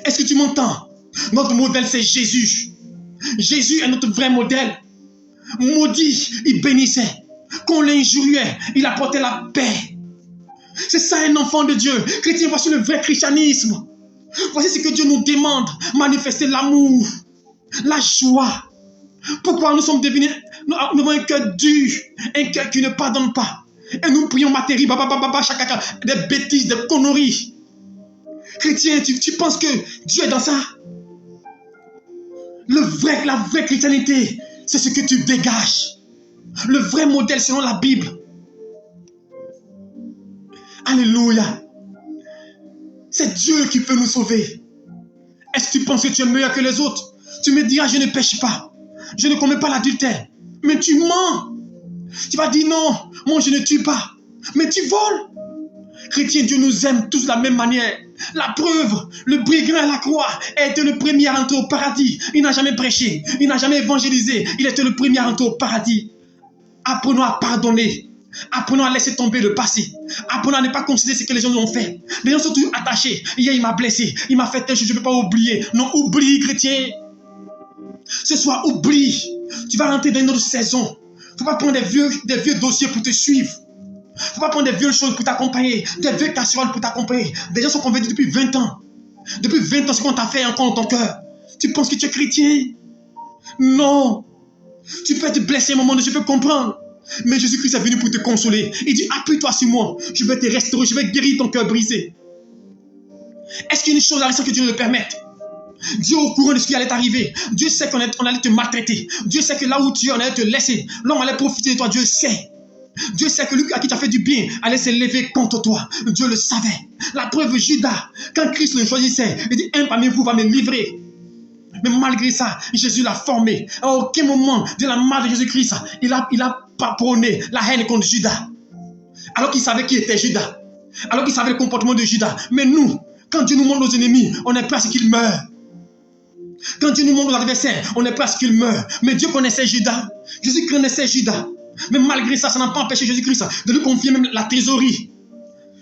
Est-ce que tu m'entends? Notre modèle, c'est Jésus. Jésus est notre vrai modèle. Maudit, il bénissait. Qu'on l'injuriait, il apportait la paix. C'est ça un enfant de Dieu. Chrétien, voici le vrai christianisme. Voici ce que Dieu nous demande. Manifester l'amour, la joie. Pourquoi nous sommes devenus, nous avons un cœur dur, un cœur qui ne pardonne pas. Et nous prions matérie, chakaka, des bêtises, des conneries. Chrétien, tu penses que Dieu est dans ça? La vraie chrétienté, c'est ce que tu dégages. Le vrai modèle selon la Bible. Alléluia. C'est Dieu qui peut nous sauver. Est-ce que tu penses que tu es meilleur que les autres? Tu me diras, je ne pêche pas. Je ne commets pas l'adultère. Mais tu mens. Tu vas dire non, moi je ne tue pas. Mais tu voles. Chrétien, Dieu nous aime tous de la même manière. La preuve, le brigand à la croix a été le premier à entrer au paradis. Il n'a jamais prêché, il n'a jamais évangélisé. Il était le premier à entrer au paradis. Apprenons à pardonner. Apprenons à laisser tomber le passé. Apprenons à ne pas considérer ce que les gens nous ont fait. Les gens sont toujours attachés. Hier, il m'a blessé. Il m'a fait telle chose, je ne peux pas oublier. Non, oublie, chrétien. Ce soir, oublie. Tu vas rentrer dans une autre saison. Il ne faut pas prendre des vieux dossiers pour te suivre. Il ne faut pas prendre des vieilles choses pour t'accompagner. Des vieilles casseroles pour t'accompagner. Des gens sont convertis depuis 20 ans. Depuis 20 ans, ce qu'on t'a fait encore dans ton cœur. Tu penses que tu es chrétien? Non. Tu peux te blesser un moment donné, je peux comprendre. Mais Jésus-Christ est venu pour te consoler. Il dit, appuie-toi sur moi. Je vais te restaurer, je vais guérir ton cœur brisé. Est-ce qu'il y a une chose à l'instant que Dieu le permette? Dieu est au courant de ce qui allait t'arriver. Dieu sait qu'on allait te maltraiter. Dieu sait que là où tu es, on allait te laisser. L'homme allait profiter de toi. Dieu sait. Dieu sait que lui à qui tu as fait du bien allait se lever contre toi. Dieu le savait. La preuve, Judas, quand Christ le choisissait, il dit, un parmi vous va me livrer. Mais malgré ça, Jésus l'a formé. À aucun moment de la mort de Jésus-Christ, il a pas prôné la haine contre Judas. Alors qu'il savait qui était Judas. Alors qu'il savait le comportement de Judas. Mais nous, quand Dieu nous montre nos ennemis, on est prêt à ce qu'ils meurent. Quand Dieu nous montre nos adversaires, on est prêt à ce qu'ils meurent. Mais Dieu connaissait Judas. Jésus connaissait Judas. Mais malgré ça, ça n'a pas empêché Jésus-Christ de lui confier même la trésorerie.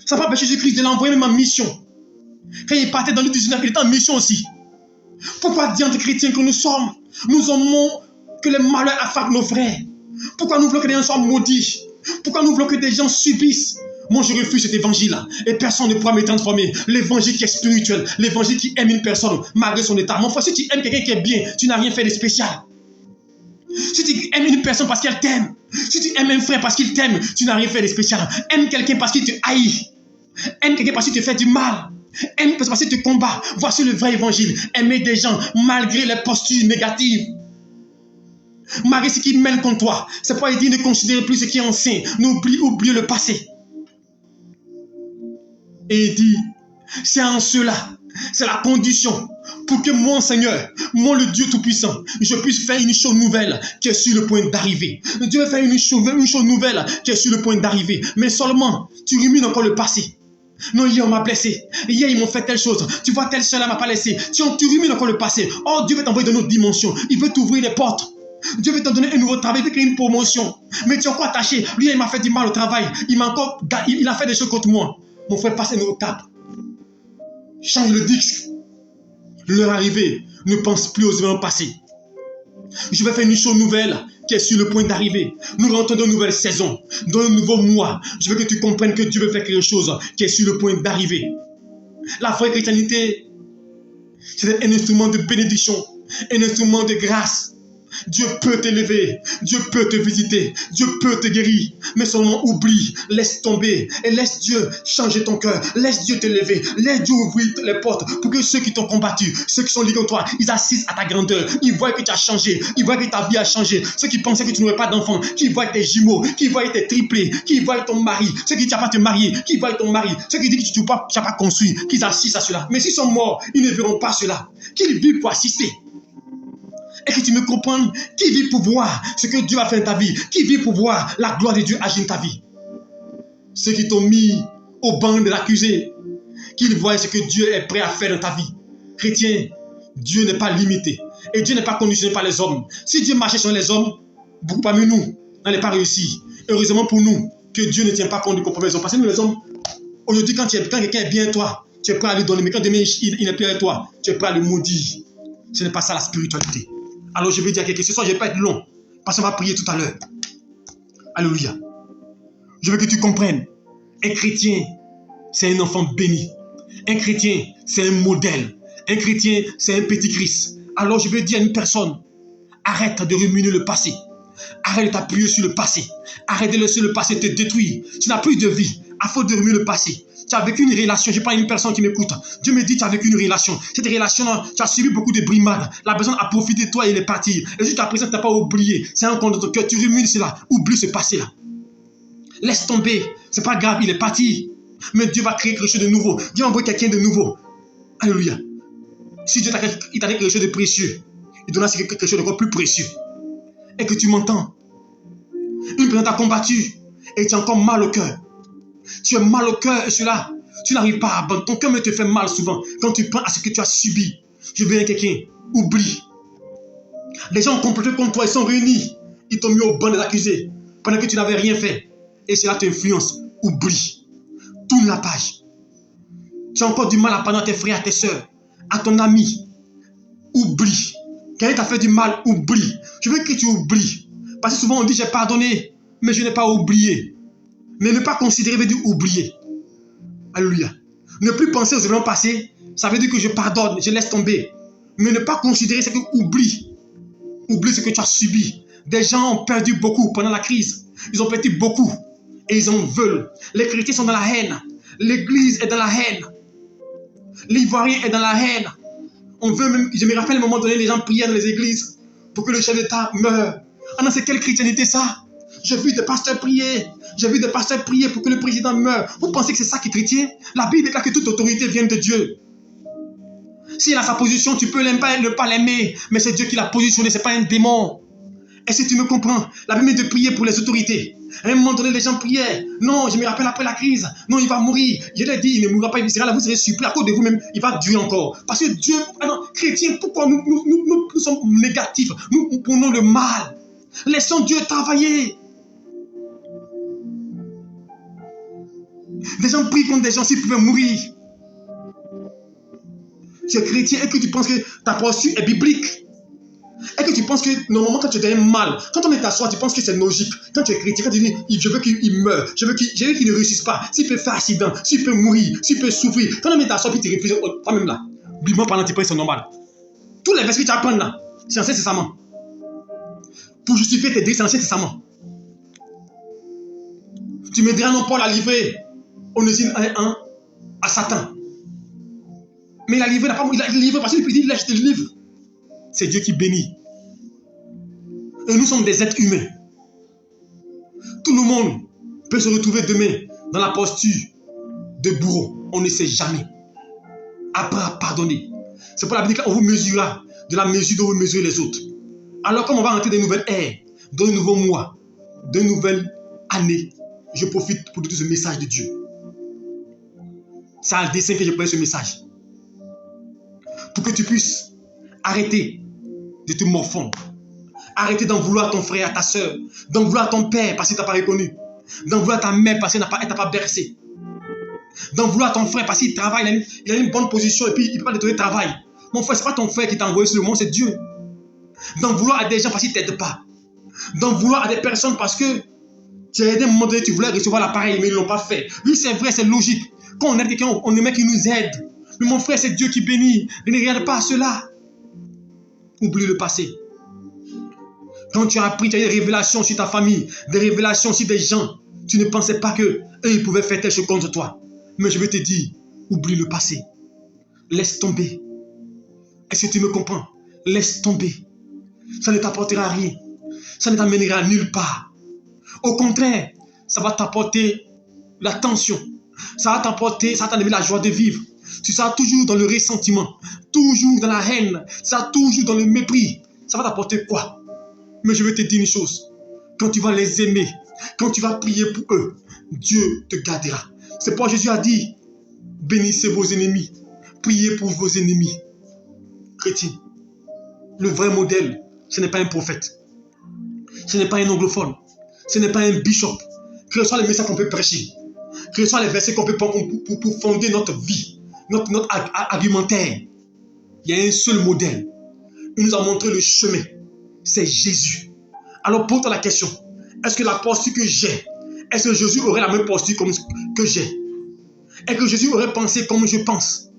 Ça n'a pas empêché Jésus-Christ de l'envoyer même en mission. Quand il partait dans le 19, il était en mission aussi. Pourquoi dire entre chrétiens que nous sommes, nous aimons que les malheurs affectent nos frères? Pourquoi nous voulons que des gens soient maudits? Pourquoi nous voulons que des gens subissent? Moi, je refuse cet évangile-là. Et personne ne pourra me transformer. L'évangile qui est spirituel, l'évangile qui aime une personne malgré son état. Mon frère, si tu aimes quelqu'un qui est bien, tu n'as rien fait de spécial. Si tu aimes une personne parce qu'elle t'aime, si tu aimes un frère parce qu'il t'aime, tu n'as rien fait de spécial. Aime quelqu'un parce qu'il te haït. Aime quelqu'un parce qu'il te fait du mal. Aime parce qu'il te combat. Voici le vrai évangile. Aimer des gens malgré les postures négatives. Malgré ce qui mène contre toi. C'est pourquoi il dit ne considérez plus ce qui est ancien. Oublie le passé. Et il dit, c'est en cela, c'est la condition pour que mon Seigneur, moi le Dieu Tout-Puissant, je puisse faire une chose nouvelle qui est sur le point d'arriver. Dieu veut faire une chose nouvelle qui est sur le point d'arriver. Mais seulement, tu rumines encore le passé. Non, hier on m'a blessé. Hier ils m'ont fait telle chose. Tu vois, tel seul là m'a pas laissé. Tu rumines encore le passé. Oh, Dieu veut t'envoyer dans une autre dimension. Il veut t'ouvrir les portes. Dieu veut te donner un nouveau travail, il veut créer une promotion. Mais tu es encore attaché. Lui, il m'a fait du mal au travail. Il a fait des choses contre moi. Mon frère, passe un nouveau cap. Change le disque. L'heure arrivée, ne pense plus aux événements passés. Je vais faire une chose nouvelle qui est sur le point d'arriver. Nous rentrons dans une nouvelle saison, dans un nouveau mois. Je veux que tu comprennes que Dieu veut faire quelque chose qui est sur le point d'arriver. La vraie chrétienté, c'est un instrument de bénédiction, un instrument de grâce. Dieu peut t'élever, Dieu peut te visiter, Dieu peut te guérir, mais seulement oublie, laisse tomber et laisse Dieu changer ton cœur, laisse Dieu t'élever, laisse Dieu ouvrir les portes pour que ceux qui t'ont combattu, ceux qui sont liés contre toi, ils assistent à ta grandeur, ils voient que tu as changé, ils voient que ta vie a changé, ceux qui pensaient que tu n'aurais pas d'enfant, qui voient tes jumeaux, qui voient tes triplés, qui voient ton mari, ceux qui ne savent pas te marier, qui voient ton mari, ceux qui disent que tu n'as pas construit, qu'ils assistent à cela, mais s'ils sont morts, ils ne verront pas cela, qu'ils vivent pour assister. Et que tu me comprennes, qui vit pour voir ce que Dieu a fait dans ta vie, qui vit pour voir la gloire de Dieu agir dans ta vie. Ceux qui t'ont mis au banc de l'accusé, qu'ils voient ce que Dieu est prêt à faire dans ta vie. Chrétien, Dieu n'est pas limité. Et Dieu n'est pas conditionné par les hommes. Si Dieu marchait sur les hommes, beaucoup parmi nous n'allaient pas réussir. Heureusement pour nous, que Dieu ne tient pas compte du comportement des hommes. Parce que nous les hommes, aujourd'hui quand quelqu'un est bien à toi, tu es prêt à lui donner. Mais quand demain il n'est plus à toi, tu es prêt à le maudire. Ce n'est pas ça la spiritualité. Alors je vais dire quelque chose, ce soir je ne vais pas être long, parce qu'on va prier tout à l'heure. Alléluia. Je veux que tu comprennes, un chrétien, c'est un enfant béni. Un chrétien, c'est un modèle. Un chrétien, c'est un petit Christ. Alors je veux dire à une personne, arrête de ruminer le passé. Arrête de t'appuyer sur le passé. Arrête de laisser le passé te détruire. Tu n'as plus de vie, à faute de ruminer le passé. Tu as vécu une relation, je parle à une personne qui m'écoute. Dieu me dit, tu as vécu une relation. Cette relation-là, tu as subi beaucoup de brimades. La personne a profité de toi et elle est partie. Et jusqu'à présent, tu n'as pas oublié. C'est un compte de ton cœur. Tu rumines cela. Oublie ce passé-là. Laisse tomber. C'est pas grave, il est parti. Mais Dieu va créer quelque chose de nouveau. Dieu va envoyer quelqu'un de nouveau. Alléluia. Si Dieu t'a donné quelque chose de précieux, il donnera quelque chose d'encore plus précieux. Et que tu m'entends. Une personne t'a combattu et tu as encore mal au cœur. Tu as mal au cœur et cela, tu n'arrives pas à abandonner. Ton cœur me te fait mal souvent quand tu penses à ce que tu as subi. Je veux dire quelqu'un, oublie. Les gens ont comploté contre toi, ils sont réunis. Ils t'ont mis au banc des accusés pendant que tu n'avais rien fait. Et cela t'influence. Oublie. Tourne la page. Tu as encore du mal à pardonner à tes frères, à tes soeurs, à ton ami. Oublie. Quelqu'un t'a fait du mal, oublie. Je veux que tu oublies. Parce que souvent on dit j'ai pardonné, mais je n'ai pas oublié. Mais ne pas considérer veut dire oublier. Alléluia. Ne plus penser aux événements passés, ça veut dire que je pardonne, je laisse tomber. Mais ne pas considérer, c'est que oublie. Oublie ce que tu as subi. Des gens ont perdu beaucoup pendant la crise. Ils ont perdu beaucoup. Et ils en veulent. Les chrétiens sont dans la haine. L'église est dans la haine. L'Ivoirien est dans la haine. On veut même, je me rappelle à un moment donné, les gens priaient dans les églises pour que le chef d'État meure. Ah non, c'est quelle chrétienté ça? J'ai vu des pasteurs prier. J'ai vu des pasteurs prier pour que le président meure. Vous pensez que c'est ça qui est chrétien? La Bible déclare que toute autorité vient de Dieu. S'il a sa position, tu peux ne pas l'aimer. Mais c'est Dieu qui l'a positionné, ce n'est pas un démon. Et si tu me comprends, la Bible dit de prier pour les autorités. À un moment donné, les gens priaient. Non, je me rappelle après la crise. Non, il va mourir. Je l'ai dit, il ne mourra pas, il sera là, vous serez supplé à cause de vous-même. Il va durer encore. Parce que Dieu, chrétiens, pourquoi nous sommes négatifs? Nous prenons le mal. Laissons Dieu travailler. Des gens prient contre des gens s'ils pouvaient mourir. Tu es chrétien et que tu penses que ta posture est biblique. Et que tu penses que normalement quand tu as un mal, quand on est t'asseoir, tu penses que c'est logique. Quand tu es chrétien, quand tu dis je veux qu'il meure, je veux qu'il ne réussisse pas, s'il peut faire accident, s'il peut mourir, s'il peut souffrir. Quand on est t'asseoir puis tu réfléchis, toi-même là, biblement parlant, tu penses que c'est normal. Tous les versets que tu apprends là, c'est Ancien Testament. Pour justifier tes délits, c'est Ancien Testament. Tu me diras non, Paul a livré Onésime 1 à Satan. Mais il a livré, parce qu'il dit, laisse le livre. C'est Dieu qui bénit. Et nous sommes des êtres humains. Tout le monde peut se retrouver demain dans la posture de bourreau. On ne sait jamais. Apprends à pardonner. C'est pour la Bible qu'on vous mesurera de la mesure dont vous mesurez les autres. Alors comme on va rentrer dans une nouvelle ère, dans un nouveau mois, dans une nouvelle année, je profite pour dire ce message de Dieu. C'est à dessein que je prends ce message. Pour que tu puisses arrêter de te morfondre. Arrêter d'en vouloir à ton frère, à ta soeur, d'en vouloir à ton père parce qu'il ne t'a pas reconnu, d'en vouloir à ta mère parce qu'elle ne t'a pas bercé, d'en vouloir à ton frère parce qu'il travaille, il a une bonne position et puis il ne peut pas te donner de travail. Mon frère, ce n'est pas ton frère qui t'a envoyé sur le monde, c'est Dieu. D'en vouloir à des gens parce qu'ils ne t'aident pas. D'en vouloir à des personnes parce que tu as aidé à un moment donné, tu voulais recevoir l'appareil, mais ils ne l'ont pas fait. Oui, c'est vrai, c'est logique. Quand on aide quelqu'un, on aimerait qu'il nous aide. Mais mon frère, c'est Dieu qui bénit. Ne regarde pas à cela. Oublie le passé. Quand tu as appris, tu as eu des révélations sur ta famille, des révélations sur des gens, tu ne pensais pas qu'eux, ils pouvaient faire telle chose contre toi. Mais je vais te dire, oublie le passé. Laisse tomber. Est-ce que tu me comprends? Laisse tomber. Ça ne t'apportera rien. Ça ne t'amènera nulle part. Au contraire, ça va t'apporter la tension. Ça va t'enlever la joie de vivre. Tu seras toujours dans le ressentiment, toujours dans la haine, tu seras toujours dans le mépris. Ça va t'apporter quoi? Mais je vais te dire une chose. Quand tu vas les aimer, quand tu vas prier pour eux, Dieu te gardera. C'est pourquoi Jésus a dit, bénissez vos ennemis, priez pour vos ennemis. Chrétien, le vrai modèle, ce n'est pas un prophète, ce n'est pas un anglophone, ce n'est pas un bishop, que ce soit les messages qu'on peut prêcher, que ce soit les versets qu'on peut prendre pour fonder notre vie, notre argumentaire. Il y a un seul modèle. Il nous a montré le chemin. C'est Jésus. Alors pose-toi la question. Est-ce que la posture que j'ai, est-ce que Jésus aurait la même posture que j'ai? Est-ce que Jésus aurait pensé comme je pense?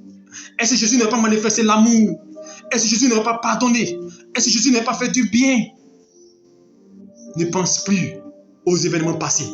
Est-ce que Jésus n'aurait pas manifesté l'amour? Est-ce que Jésus n'aurait pas pardonné? Est-ce que Jésus n'aurait pas fait du bien? Ne pense plus aux événements passés.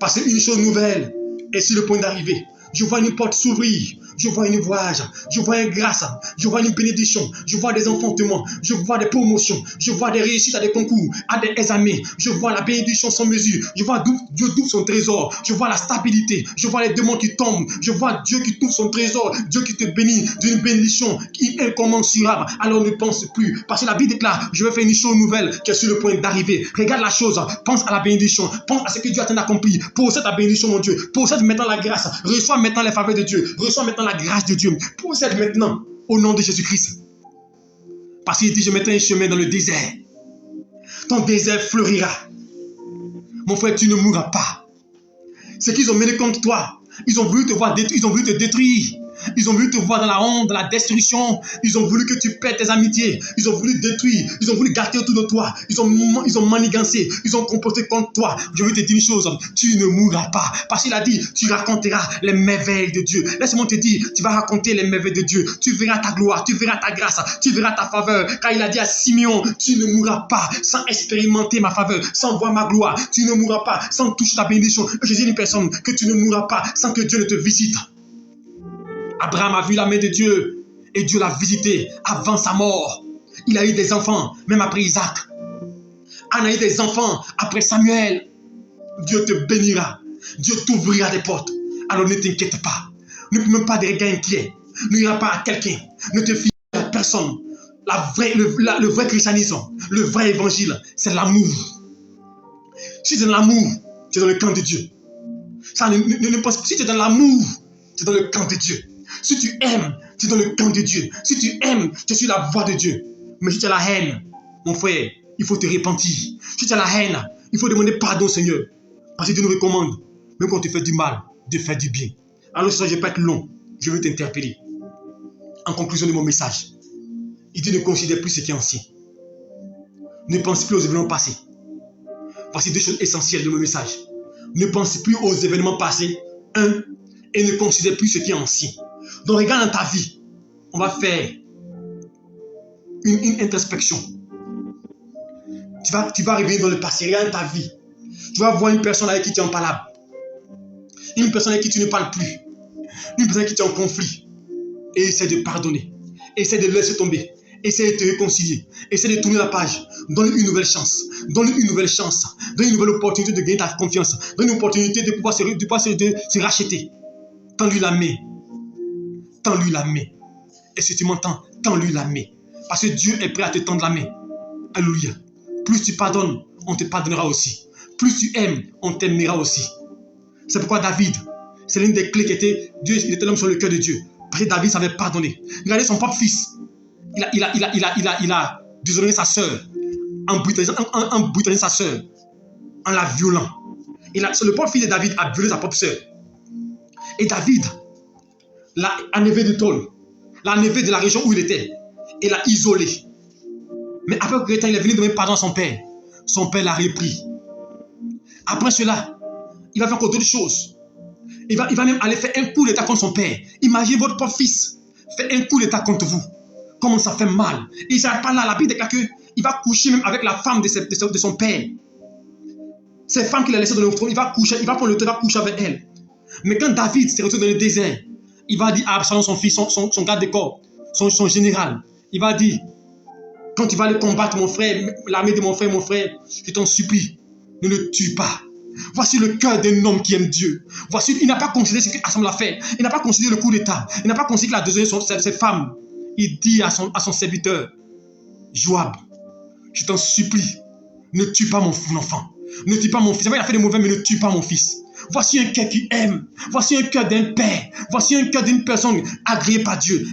Parce qu'une chose nouvelle est sur le point d'arriver. Je vois une porte s'ouvrir. Je vois une voyage. Je vois une grâce. Je vois une bénédiction. Je vois des enfantements. Je vois des promotions. Je vois des réussites à des concours, à des examens. Je vois la bénédiction sans mesure. Je vois Dieu d'ouvre son trésor. Je vois la stabilité. Je vois les démons qui tombent. Je vois Dieu qui ouvre son trésor. Dieu qui te bénit d'une bénédiction qui est incommensurable. Alors ne pense plus. Parce que la Bible déclare, je vais faire une chose nouvelle qui est sur le point d'arriver. Regarde la chose. Pense à la bénédiction. Pense à ce que Dieu a accompli. Possède ta bénédiction, mon Dieu. Possède maintenant la grâce. Reçois maintenant les faveurs de Dieu. Reçois maintenant la grâce de Dieu. Possède maintenant au nom de Jésus-Christ. Parce qu'il dit, je mettrai un chemin dans le désert. Ton désert fleurira. Mon frère, tu ne mourras pas. Ce qu'ils ont mené contre toi, ils ont voulu te voir détruire, ils ont voulu te détruire. Ils ont voulu te voir dans la honte, dans la destruction. Ils ont voulu que tu perdes tes amitiés. Ils ont voulu détruire. Ils ont voulu gâter autour de toi. Ils ont manigancé. Ils ont comporté contre toi. Je veux te dire une chose. Tu ne mourras pas. Parce qu'il a dit, tu raconteras les merveilles de Dieu. Laisse-moi te dire, tu vas raconter les merveilles de Dieu. Tu verras ta gloire. Tu verras ta grâce. Tu verras ta faveur. Car il a dit à Simeon, tu ne mourras pas sans expérimenter ma faveur, sans voir ma gloire. Tu ne mourras pas sans toucher ta bénédiction. Je dis à une personne que tu ne mourras pas sans que Dieu ne te visite. Abraham a vu la main de Dieu et Dieu l'a visité avant sa mort. Il a eu des enfants, même après Isaac. Anne a eu des enfants après Samuel. Dieu te bénira. Dieu t'ouvrira des portes. Alors ne t'inquiète pas. Ne peux même pas des regards inquiets. Ne ira pas à quelqu'un. Ne te fie à personne. Le vrai christianisme, le vrai évangile, c'est l'amour. Si tu es dans l'amour, tu es dans le camp de Dieu. Ça, ne pense pas. Si tu es dans l'amour, tu es dans le camp de Dieu. Si tu aimes, tu es dans le camp de Dieu. Si tu aimes, tu es sur la voie de Dieu. Mais si tu as la haine, mon frère, il faut te repentir. Si tu as la haine, il faut demander pardon au Seigneur. Parce que Dieu nous recommande, même quand tu fais du mal, de faire du bien. Alors ça, je ne vais pas être long. Je veux t'interpeller. En conclusion de mon message, il dit ne considère plus ce qui est ancien. Ne pense plus aux événements passés. Voici deux choses essentielles de mon message. Ne pense plus aux événements passés. Et ne considère plus ce qui est ancien. Donc regarde dans ta vie. On va faire une introspection. Tu vas revenir dans le passé. Regarde dans ta vie. Tu vas voir une personne avec qui tu es en palabre. Une personne avec qui tu ne parles plus. Une personne avec qui tu es en conflit. Et essaie de pardonner. Essaie de laisser tomber. Essaie de te réconcilier. Essaie de tourner la page. Donne-lui une nouvelle chance. Donne-lui une nouvelle chance. Donne-lui une nouvelle opportunité de gagner ta confiance. Donne-lui une opportunité de pouvoir se racheter. Tends-lui la main. Tends-lui la main. Est-ce que tu m'entends? tends-lui la main. Parce que Dieu est prêt à te tendre la main. Alléluia. Plus tu pardonnes, on te pardonnera aussi. Plus tu aimes, on t'aimera aussi. C'est pourquoi David, c'est l'une des clés qui était, Dieu, il était l'homme sur le cœur de Dieu. Parce que David savait pardonner. Regardez son propre fils. Il a déshonoré sa sœur, en brutalisant sa sœur, en la violant. Le propre fils de David a violé sa propre sœur. Et David l'a enlevé de Tôle, l'a enlevé de la région où il était, et l'a isolé. Mais après quelques temps, il est venu demander pardon à son père. Son père l'a repris. Après cela, il va faire encore d'autres choses. Il va même aller faire un coup d'état contre son père. Imaginez votre propre fils faire un coup d'état contre vous. Comment ça fait mal. Et il ne s'arrête pas là. La Bible déclare qu'il va coucher même avec la femme de son père. Cette femme qu'il a laissée dans le trône, il va prendre le temps, il va coucher avec elle. Mais quand David s'est retrouvé dans le désert, il va dire à Absalom, son fils, son garde de corps, son général, il va dire, quand tu vas aller combattre mon frère, l'armée de mon frère, je t'en supplie, ne le tue pas. Voici le cœur d'un homme qui aime Dieu. Voici, il n'a pas considéré ce qu'Absalom l'a fait. Il n'a pas considéré le coup d'état. Il n'a pas considéré qu'il a désolé cette femme. Il dit à son serviteur, Joab, je t'en supplie, ne tue pas mon enfant. Ne tue pas mon fils. Il a fait des mauvais, mais ne tue pas mon fils. Voici un cœur qui aime. Voici un cœur d'un père. Voici un cœur d'une personne agréée par Dieu.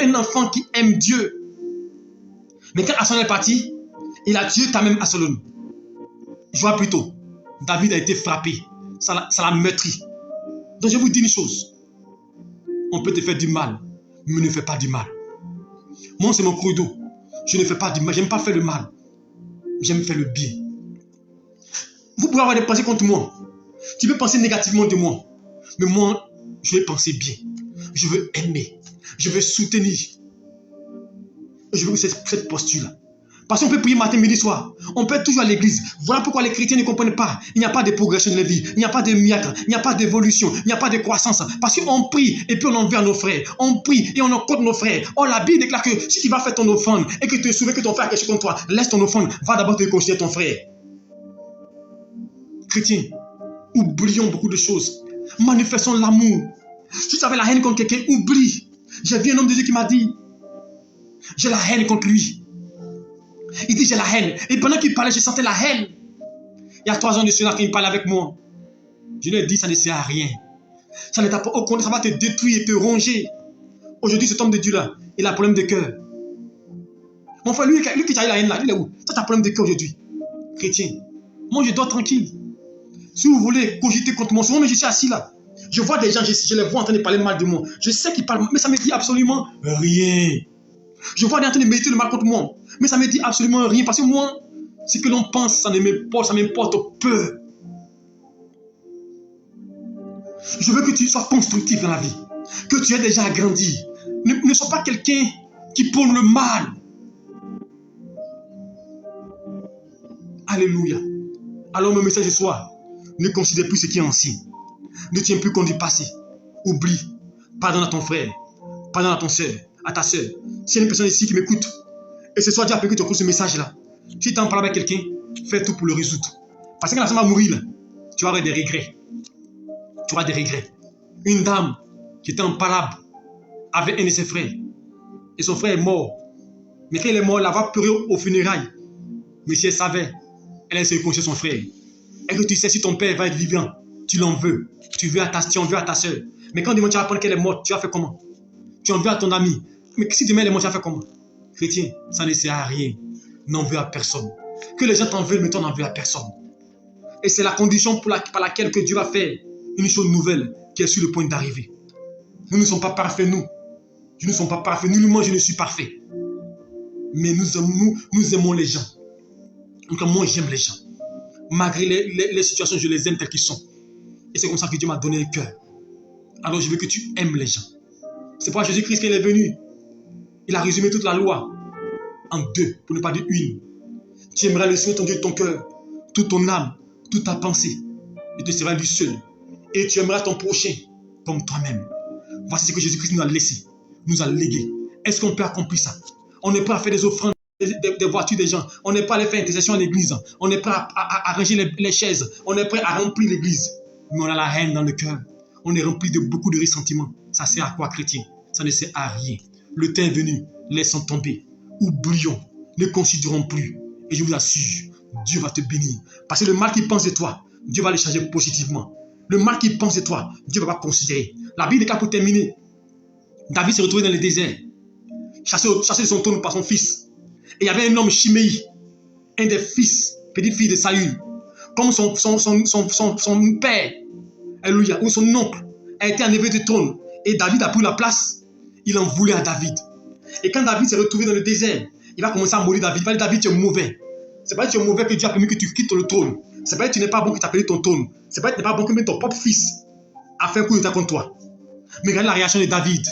Un enfant qui aime Dieu. Mais quand Absalom est parti, il a tué même Absalom. Joab plutôt. David a été frappé. Ça l'a meurtri. Donc je vous dis une chose. On peut te faire du mal, mais ne fais pas du mal. Moi, c'est mon credo. Je ne fais pas du mal. J'aime pas faire le mal. J'aime faire le bien. Vous pouvez avoir des pensées contre moi. Tu peux penser négativement de moi. Mais moi, je vais penser bien. Je veux aimer. Je veux soutenir. Je veux cette posture-là. Parce qu'on peut prier matin, midi, soir. On peut être toujours à l'église. Voilà pourquoi les chrétiens ne comprennent pas. Il n'y a pas de progression de la vie. Il n'y a pas de miracle. Il n'y a pas d'évolution. Il n'y a pas de croissance. Parce qu'on prie et puis on envers nos frères. On prie et on encode nos frères. Oh, la Bible déclare que si tu vas faire ton offrande et que tu te souviens que ton frère a quelque chose contre toi, laisse ton offrande. Va d'abord te considérer ton frère. Chrétiens, oublions beaucoup de choses. Manifestons l'amour. Si tu avais la haine contre quelqu'un, oublie. J'ai vu un homme de Dieu qui m'a dit, j'ai la haine contre lui. Il dit, j'ai la haine. Et pendant qu'il parlait, je sentais la haine. Il y a 3 ans de cela, quand il parlait avec moi, je lui ai dit, ça ne sert à rien. Ça ne t'a pas, au contraire, ça va te détruire et te ronger. Aujourd'hui, cet homme de Dieu-là, il a un problème de cœur. Mon frère, lui qui a eu la haine là, il est où? Ça, t'as un problème de cœur aujourd'hui. Chrétien. Moi, je dors tranquille. Si vous voulez cogiter contre moi, souvent, mais je suis assis là. Je vois des gens, je les vois en train de parler mal de moi. Je sais qu'ils parlent, mais ça me dit absolument rien. Je vois des gens en train de méditer le mal contre moi. Mais ça me dit absolument rien. Parce que moi, ce que l'on pense, ça m'importe peu. Je veux que tu sois constructif dans la vie. Que tu aies déjà grandi. Ne sois pas quelqu'un qui prône le mal. Alléluia. Alors mon message ce soir, ne considère plus ce qui est ancien. Ne tiens plus compte du passé. Oublie. Pardonne à ton frère. Pardonne à ton soeur, à ta soeur. S'il y a une personne ici qui m'écoute, et ce soir, Dieu a appelé que tu écoutes ce message-là. Si tu en parles avec quelqu'un, fais tout pour le résoudre. Parce que quand la personne va mourir, là, tu vas avoir des regrets. Tu auras des regrets. Une dame qui était en palabre avec un de ses frères. Et son frère est mort. Mais quand il est mort, elle va pleurer aux funérailles. Mais si elle savait, elle allait se reconnaître son frère. Et que tu sais, si ton père va être vivant, tu l'en veux. Tu en veux à ta soeur. Mais quand demain tu vas apprendre qu'elle est morte, tu vas faire comment? Tu en veux à ton ami. Mais si demain elle est morte, tu vas faire comment? Chrétien, ça ne sert à rien. N'en veux à personne. Que les gens t'en veulent, mais toi n'en veux à personne. Et c'est la condition par laquelle que Dieu va faire une chose nouvelle qui est sur le point d'arriver. Nous ne sommes pas parfaits, nous. Nous ne sommes pas parfaits. Nullement, je ne suis parfait. Mais nous aimons les gens. Donc moi, j'aime les gens. Malgré les situations, je les aime telles qu'ils sont. Et c'est comme ça que Dieu m'a donné un cœur. Alors je veux que tu aimes les gens. C'est pourquoi Jésus-Christ, quand il est venu, il a résumé toute la loi en 2, pour ne pas dire 1. Tu aimeras le Seigneur ton Dieu de ton cœur, toute ton âme, toute ta pensée. Et tu seras lui seul. Et tu aimeras ton prochain comme toi-même. Voici ce que Jésus-Christ nous a laissé, nous a légué. Est-ce qu'on peut accomplir ça? On n'est pas à faire des offrandes, des voitures des gens. On n'est pas à aller faire intercession à l'église. On n'est pas à arranger les chaises. On est prêt à remplir l'église. Mais on a la haine dans le cœur. On est rempli de beaucoup de ressentiments. Ça sert à quoi, chrétien? Ça ne sert à rien. Le temps est venu laissons tomber, oublions, ne considérons plus. Et je vous assure, Dieu va te bénir. Parce que le mal qu'il pense de toi, Dieu va le changer positivement. Le mal qu'il pense de toi, Dieu va pas considérer. La Bible déclare pour terminer. David s'est retrouvé dans le désert, chassé de son trône par son fils. Et il y avait un homme, Chiméi, un des fils, petite fille de Saül. Comme son père, alléluia, ou son oncle, a été enlevé du trône. Et David a pris la place. Il en voulait à David. Et quand David s'est retrouvé dans le désert, il va commencer à mourir David. Il va dire, David, tu es mauvais. C'est pas que tu es mauvais que Dieu a permis que tu quittes le trône. C'est pas que tu n'es pas bon que tu as perdu ton trône. C'est pas que tu n'es pas bon que même ton propre fils a fait un coup d'état contre toi. Mais regardez la réaction de David.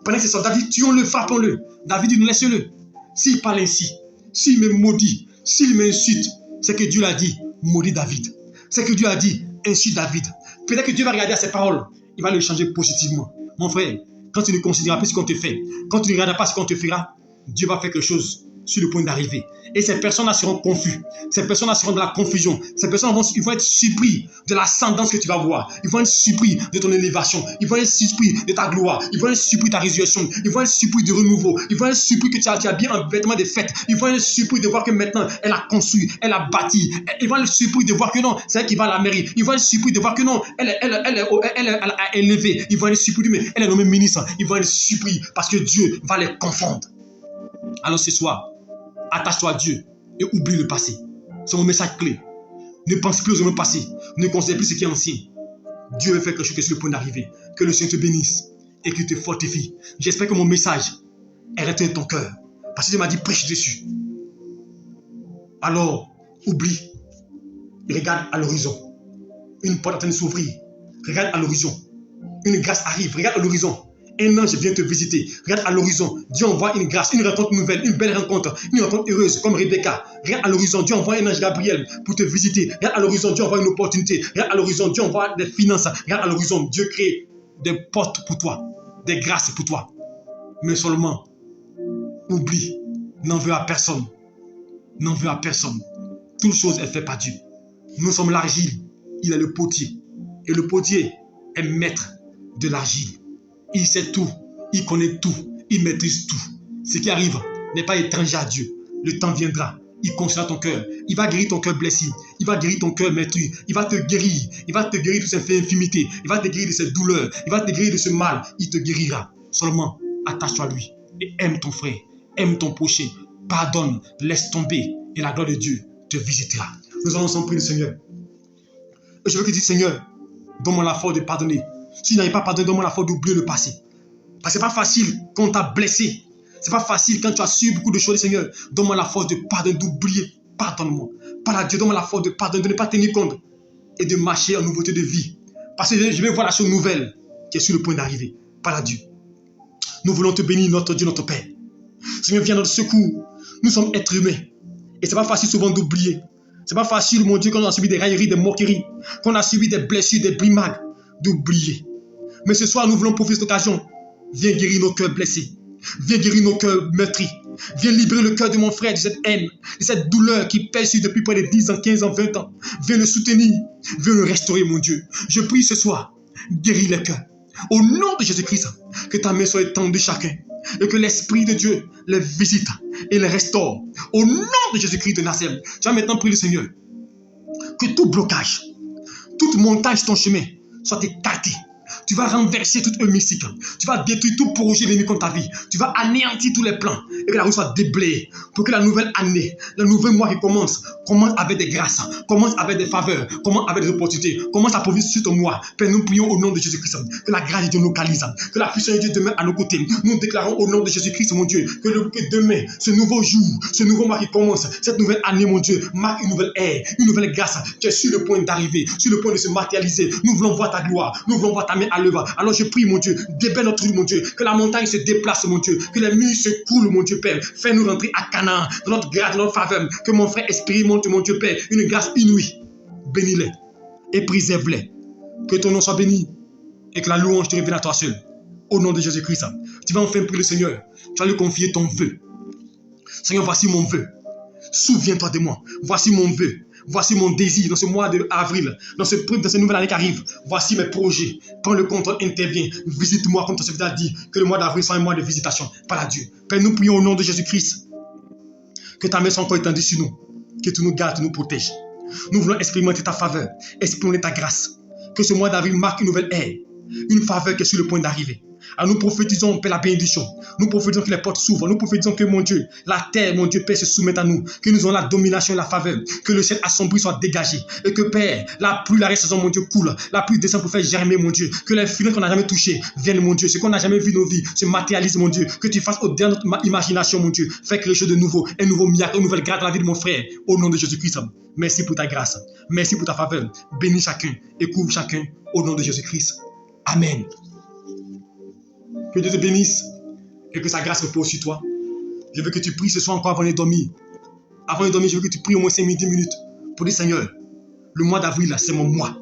Pendant que c'est ça, David, tuons-le, frappons-le. David dit, laissez-le. S'il parle ainsi, s'il me maudit, s'il m'insulte, c'est que Dieu l'a dit, maudit David. C'est que Dieu a dit, insulte David. Peut-être que Dieu va regarder à ses paroles. Il va le changer positivement. Mon frère, quand tu ne considéras plus ce qu'on te fait, quand tu ne regardes pas ce qu'on te fera, Dieu va faire quelque chose sur le point d'arriver. Et ces personnes-là seront confus. Ces personnes-là seront dans la confusion. Ces personnes ils vont être surpris de l'ascendance que tu vas voir. Ils vont être surpris de ton élévation. Ils vont être surpris de ta gloire. Ils vont être surpris de ta résurrection. Ils vont être surpris du renouveau. Ils vont être surpris que tu as bien un vêtement de fête. Ils vont être surpris de voir que maintenant, elle a construit, elle a bâti. Ils vont être surpris de voir que non, c'est elle qui va à la mairie. Ils vont être surpris de voir que non, elle a élevé. Ils vont être surpris, mais elle est nommée ministre. Ils vont être surpris parce que Dieu va les confondre. Alors ce soir, attache-toi à Dieu et oublie le passé. C'est mon message clé. Ne pense plus au passé. Ne considère plus ce qui est ancien. Dieu veut faire quelque chose qui est sur le point d'arriver. Que le Seigneur te bénisse et qu'il te fortifie. J'espère que mon message est resté dans ton cœur. Parce que Dieu m'a dit prêche dessus. Alors, oublie et regarde à l'horizon. Une porte est en train de s'ouvrir. Regarde à l'horizon. Une grâce arrive. Regarde à l'horizon. Un ange vient te visiter. Regarde à l'horizon. Dieu envoie une grâce, une rencontre nouvelle, une belle rencontre, une rencontre heureuse comme Rebecca. Regarde à l'horizon. Dieu envoie un ange Gabriel pour te visiter. Regarde à l'horizon. Dieu envoie une opportunité. Regarde à l'horizon. Dieu envoie des finances. Regarde à l'horizon. Dieu crée des portes pour toi, des grâces pour toi. Mais seulement, oublie. N'en veux à personne. N'en veux à personne. Toute chose est faite par Dieu. Nous sommes l'argile. Il est le potier. Et le potier est maître de l'argile. Il sait tout, il connaît tout, il maîtrise tout. Ce qui arrive n'est pas étranger à Dieu. Le temps viendra, il construira ton cœur. Il va guérir ton cœur blessé. Il va guérir ton cœur meurtri. Il va te guérir. Il va te guérir de ses infirmités. Il va te guérir de ses douleurs. Il va te guérir de ce mal. Il te guérira. Seulement, attache-toi à lui et aime ton frère, aime ton prochain. Pardonne, laisse tomber et la gloire de Dieu te visitera. Nous allons ensemble prier le Seigneur. Et je veux que tu dises, Seigneur, donne-moi la force de pardonner. Si tu n'arrives pas à pardonner, donne-moi la force d'oublier le passé. Parce que ce n'est pas facile quand on t'a blessé. Ce n'est pas facile quand tu as su beaucoup de choses, Seigneur. Donne-moi la force de pardonner, d'oublier. Pardonne-moi. Parle à Dieu, donne-moi la force de pardonner, de ne pas tenir compte et de marcher en nouveauté de vie. Parce que je vais voir la chose nouvelle qui est sur le point d'arriver. Parle à Dieu. Nous voulons te bénir, notre Dieu, notre Père. Seigneur, viens à notre secours. Nous sommes êtres humains. Et ce n'est pas facile souvent d'oublier. Ce n'est pas facile, mon Dieu, quand on a subi des railleries, des moqueries, quand on a subi des blessures, des brimades, d'oublier. Mais ce soir, nous voulons profiter de cette occasion. Viens guérir nos cœurs blessés. Viens guérir nos cœurs meurtris. Viens libérer le cœur de mon frère de cette haine, de cette douleur qui pèse sur depuis près de 10 ans, 15 ans, 20 ans. Viens le soutenir. Viens le restaurer, mon Dieu. Je prie ce soir, guéris les cœurs. Au nom de Jésus-Christ, que ta main soit étendue chacun. Et que l'Esprit de Dieu les visite et les restaure. Au nom de Jésus-Christ de Nazareth. Tu vas maintenant prier le Seigneur. Que tout blocage, toute montagne sur ton chemin soit écarté. Tu vas renverser toute mystique. Tu vas détruire tout projet l'ennemi contre ta vie. Tu vas anéantir tous les plans et que la route soit déblayée pour que la nouvelle année, le nouvel mois qui commence avec des grâces, commence avec des faveurs, commence avec des opportunités, commence à profiter sur ton mois. Père, nous prions au nom de Jésus-Christ que la grâce de Dieu nous localise, que la puissance de Dieu demeure à nos côtés. Nous déclarons au nom de Jésus-Christ, mon Dieu, que demain, ce nouveau jour, ce nouveau mois qui commence, cette nouvelle année, mon Dieu, marque une nouvelle ère, une nouvelle grâce qui est sur le point d'arriver, sur le point de se matérialiser. Nous voulons voir ta gloire, nous voulons voir ta main à l'œuvre. Alors je prie, mon Dieu, débelle notre rue, mon Dieu, que la montagne se déplace, mon Dieu, que les murs se coulent, mon Dieu, Père. Fais-nous rentrer à Canaan, dans notre grâce, dans notre faveur, que mon frère expérimente, mon Dieu, Père, une grâce inouïe. Bénis-les et préserve-les. Que ton nom soit béni et que la louange te révèle à toi seul. Au nom de Jésus-Christ, tu vas enfin prier le Seigneur. Tu vas lui confier ton vœu. Seigneur, voici mon vœu. Souviens-toi de moi. Voici mon vœu. Voici mon désir dans ce mois d'avril, dans cette nouvelle année qui arrive. Voici mes projets. Prends le contrôle, interviens. Visite-moi comme ton serviteur a dit. Que le mois d'avril soit un mois de visitation par Dieu. Père, nous prions au nom de Jésus-Christ. Que ta main soit encore étendue sur nous. Que tu nous gardes, tu nous protèges. Nous voulons expérimenter ta faveur. Expérimenter ta grâce. Que ce mois d'avril marque une nouvelle ère. Une faveur qui est sur le point d'arriver. Alors nous prophétisons, Père, la bénédiction. Nous prophétisons que les portes s'ouvrent. Nous prophétisons que, mon Dieu, la terre, mon Dieu, Père, se soumette à nous. Que nous ayons la domination et la faveur. Que le ciel assombri soit dégagé. Et que, Père, la pluie, la récession, mon Dieu, coule. La pluie descend pour faire germer, mon Dieu. Que les filets qu'on n'a jamais touchés viennent, mon Dieu. Ce qu'on n'a jamais vu dans nos vies se matérialise, mon Dieu. Que tu fasses au-delà de notre imagination, mon Dieu. Fais quelque chose de nouveau. Un nouveau miracle, une nouvelle grâce dans la vie de mon frère. Au nom de Jésus-Christ. Merci pour ta grâce. Merci pour ta faveur. Bénis chacun et couvre chacun. Au nom de Jésus-Christ. Amen. Que Dieu te bénisse et que sa grâce repose sur toi. Je veux que tu pries ce soir encore avant de dormir. Avant de dormir, je veux que tu pries au moins 5 minutes, 10 minutes pour dire Seigneur, le mois d'avril, c'est mon mois.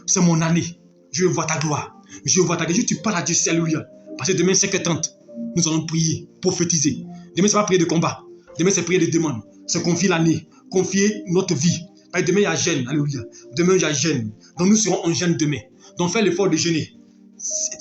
C'est mon année. Je veux voir ta gloire. Je veux voir ta gloire. Tu parles à Dieu, alléluia. Parce que demain, 5h30, nous allons prier, prophétiser. Demain, ce n'est pas prier de combat. Demain, c'est prier de demande. C'est confier l'année, confier notre vie. Parce que demain, il y a jeûne, alléluia. Demain, il y a jeûne. Donc, nous serons en jeûne demain. Donc, fais l'effort de jeûner.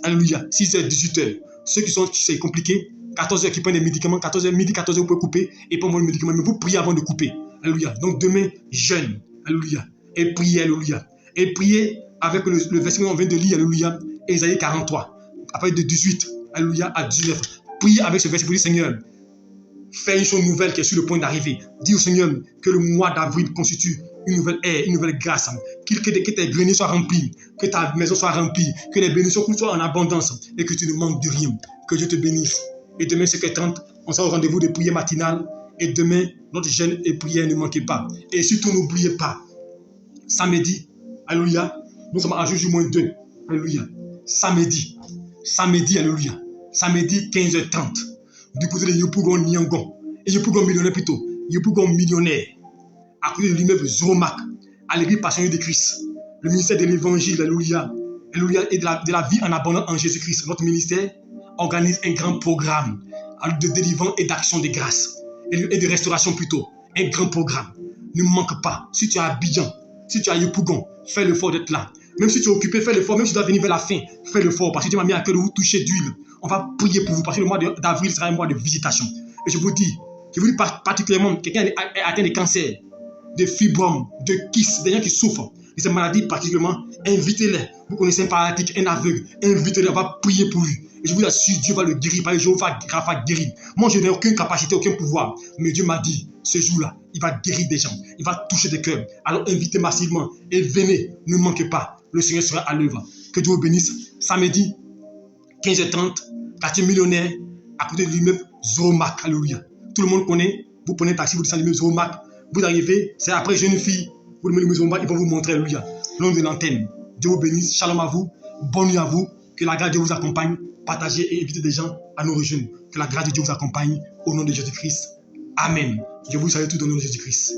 Alléluia. 6h, 18h. Ceux qui sont, c'est compliqué, 14h qui prennent des médicaments, 14h, midi, 14h, vous pouvez couper et prendre le médicament, mais vous priez avant de couper. Alléluia. Donc demain, jeûne. Alléluia. Et priez, alléluia. Et priez avec le verset qu'on vient de lire, alléluia, Ésaïe 43, après de 18, alléluia, à 19. Priez avec ce verset pour dire, Seigneur, fais une chose nouvelle qui est sur le point d'arriver. Dis au Seigneur que le mois d'avril constitue une nouvelle ère, une nouvelle grâce. Que tes greniers soient remplis, que ta maison soit remplie, que les bénédictions soient en abondance et que tu ne manques de rien. Que Dieu te bénisse. Et demain, 5h30, on sera au rendez-vous de prière matinale. Et demain, notre jeûne et prière ne manquez pas. Et surtout, n'oubliez pas, samedi, alléluia, nous sommes à Jour-J-2. Alléluia. Samedi, alléluia. Samedi, 15h30. Du côté de Yopougon Nyangon. Et Yopougon millionnaire plutôt. Yopougon millionnaire. À côté de l'immeuble Zoromac, à l'église passionnée de Christ. Le ministère de l'évangile, alléluia. Alléluia. Et de la vie en abondance en Jésus-Christ. Notre ministère organise un grand programme de délivrance et d'action de grâce. Et de restauration plutôt. Un grand programme. Ne manque pas. Si tu es à Abidjan, si tu es à Yopougon, fais l'effort d'être là. Même si tu es occupé, fais l'effort. Même si tu dois venir vers la fin, fais l'effort. Parce que Dieu m'a mis à cœur de vous toucher d'huile. On va prier pour vous. Parce que le mois d'avril sera un mois de visitation. Et je vous dis particulièrement, quelqu'un est atteint de cancer, de fibromes, de kyste, des gens qui souffrent de ces maladies particulièrement, invitez-les. Vous connaissez un paralytique, un aveugle, invitez-les, on va prier pour lui. Et je vous assure, Dieu va le guérir, parce que Dieu va guérir. Moi, je n'ai aucune capacité, aucun pouvoir. Mais Dieu m'a dit, ce jour-là, il va guérir des gens, il va toucher des cœurs. Alors invitez massivement et venez, ne manquez pas. Le Seigneur sera à l'œuvre. Que Dieu vous bénisse. Samedi, 15h30, quartier millionnaire, à côté de l'immeuble Zoromac. Alléluia. Tout le monde connaît. Vous prenez un taxi, vous descendez l'immeuble Zoromac. Vous arrivez, c'est après jeune fille. Vous demandez l'immeuble Zoromac, ils vont vous montrer. Alléluia. Long de l'antenne. Dieu vous bénisse. Shalom à vous. Bonne nuit à vous. Que la grâce de Dieu vous accompagne. Partagez et invitez des gens à nous rejoindre. Que la grâce de Dieu vous accompagne. Au nom de Jésus-Christ. Amen. Je vous salue tous au nom de Jésus-Christ.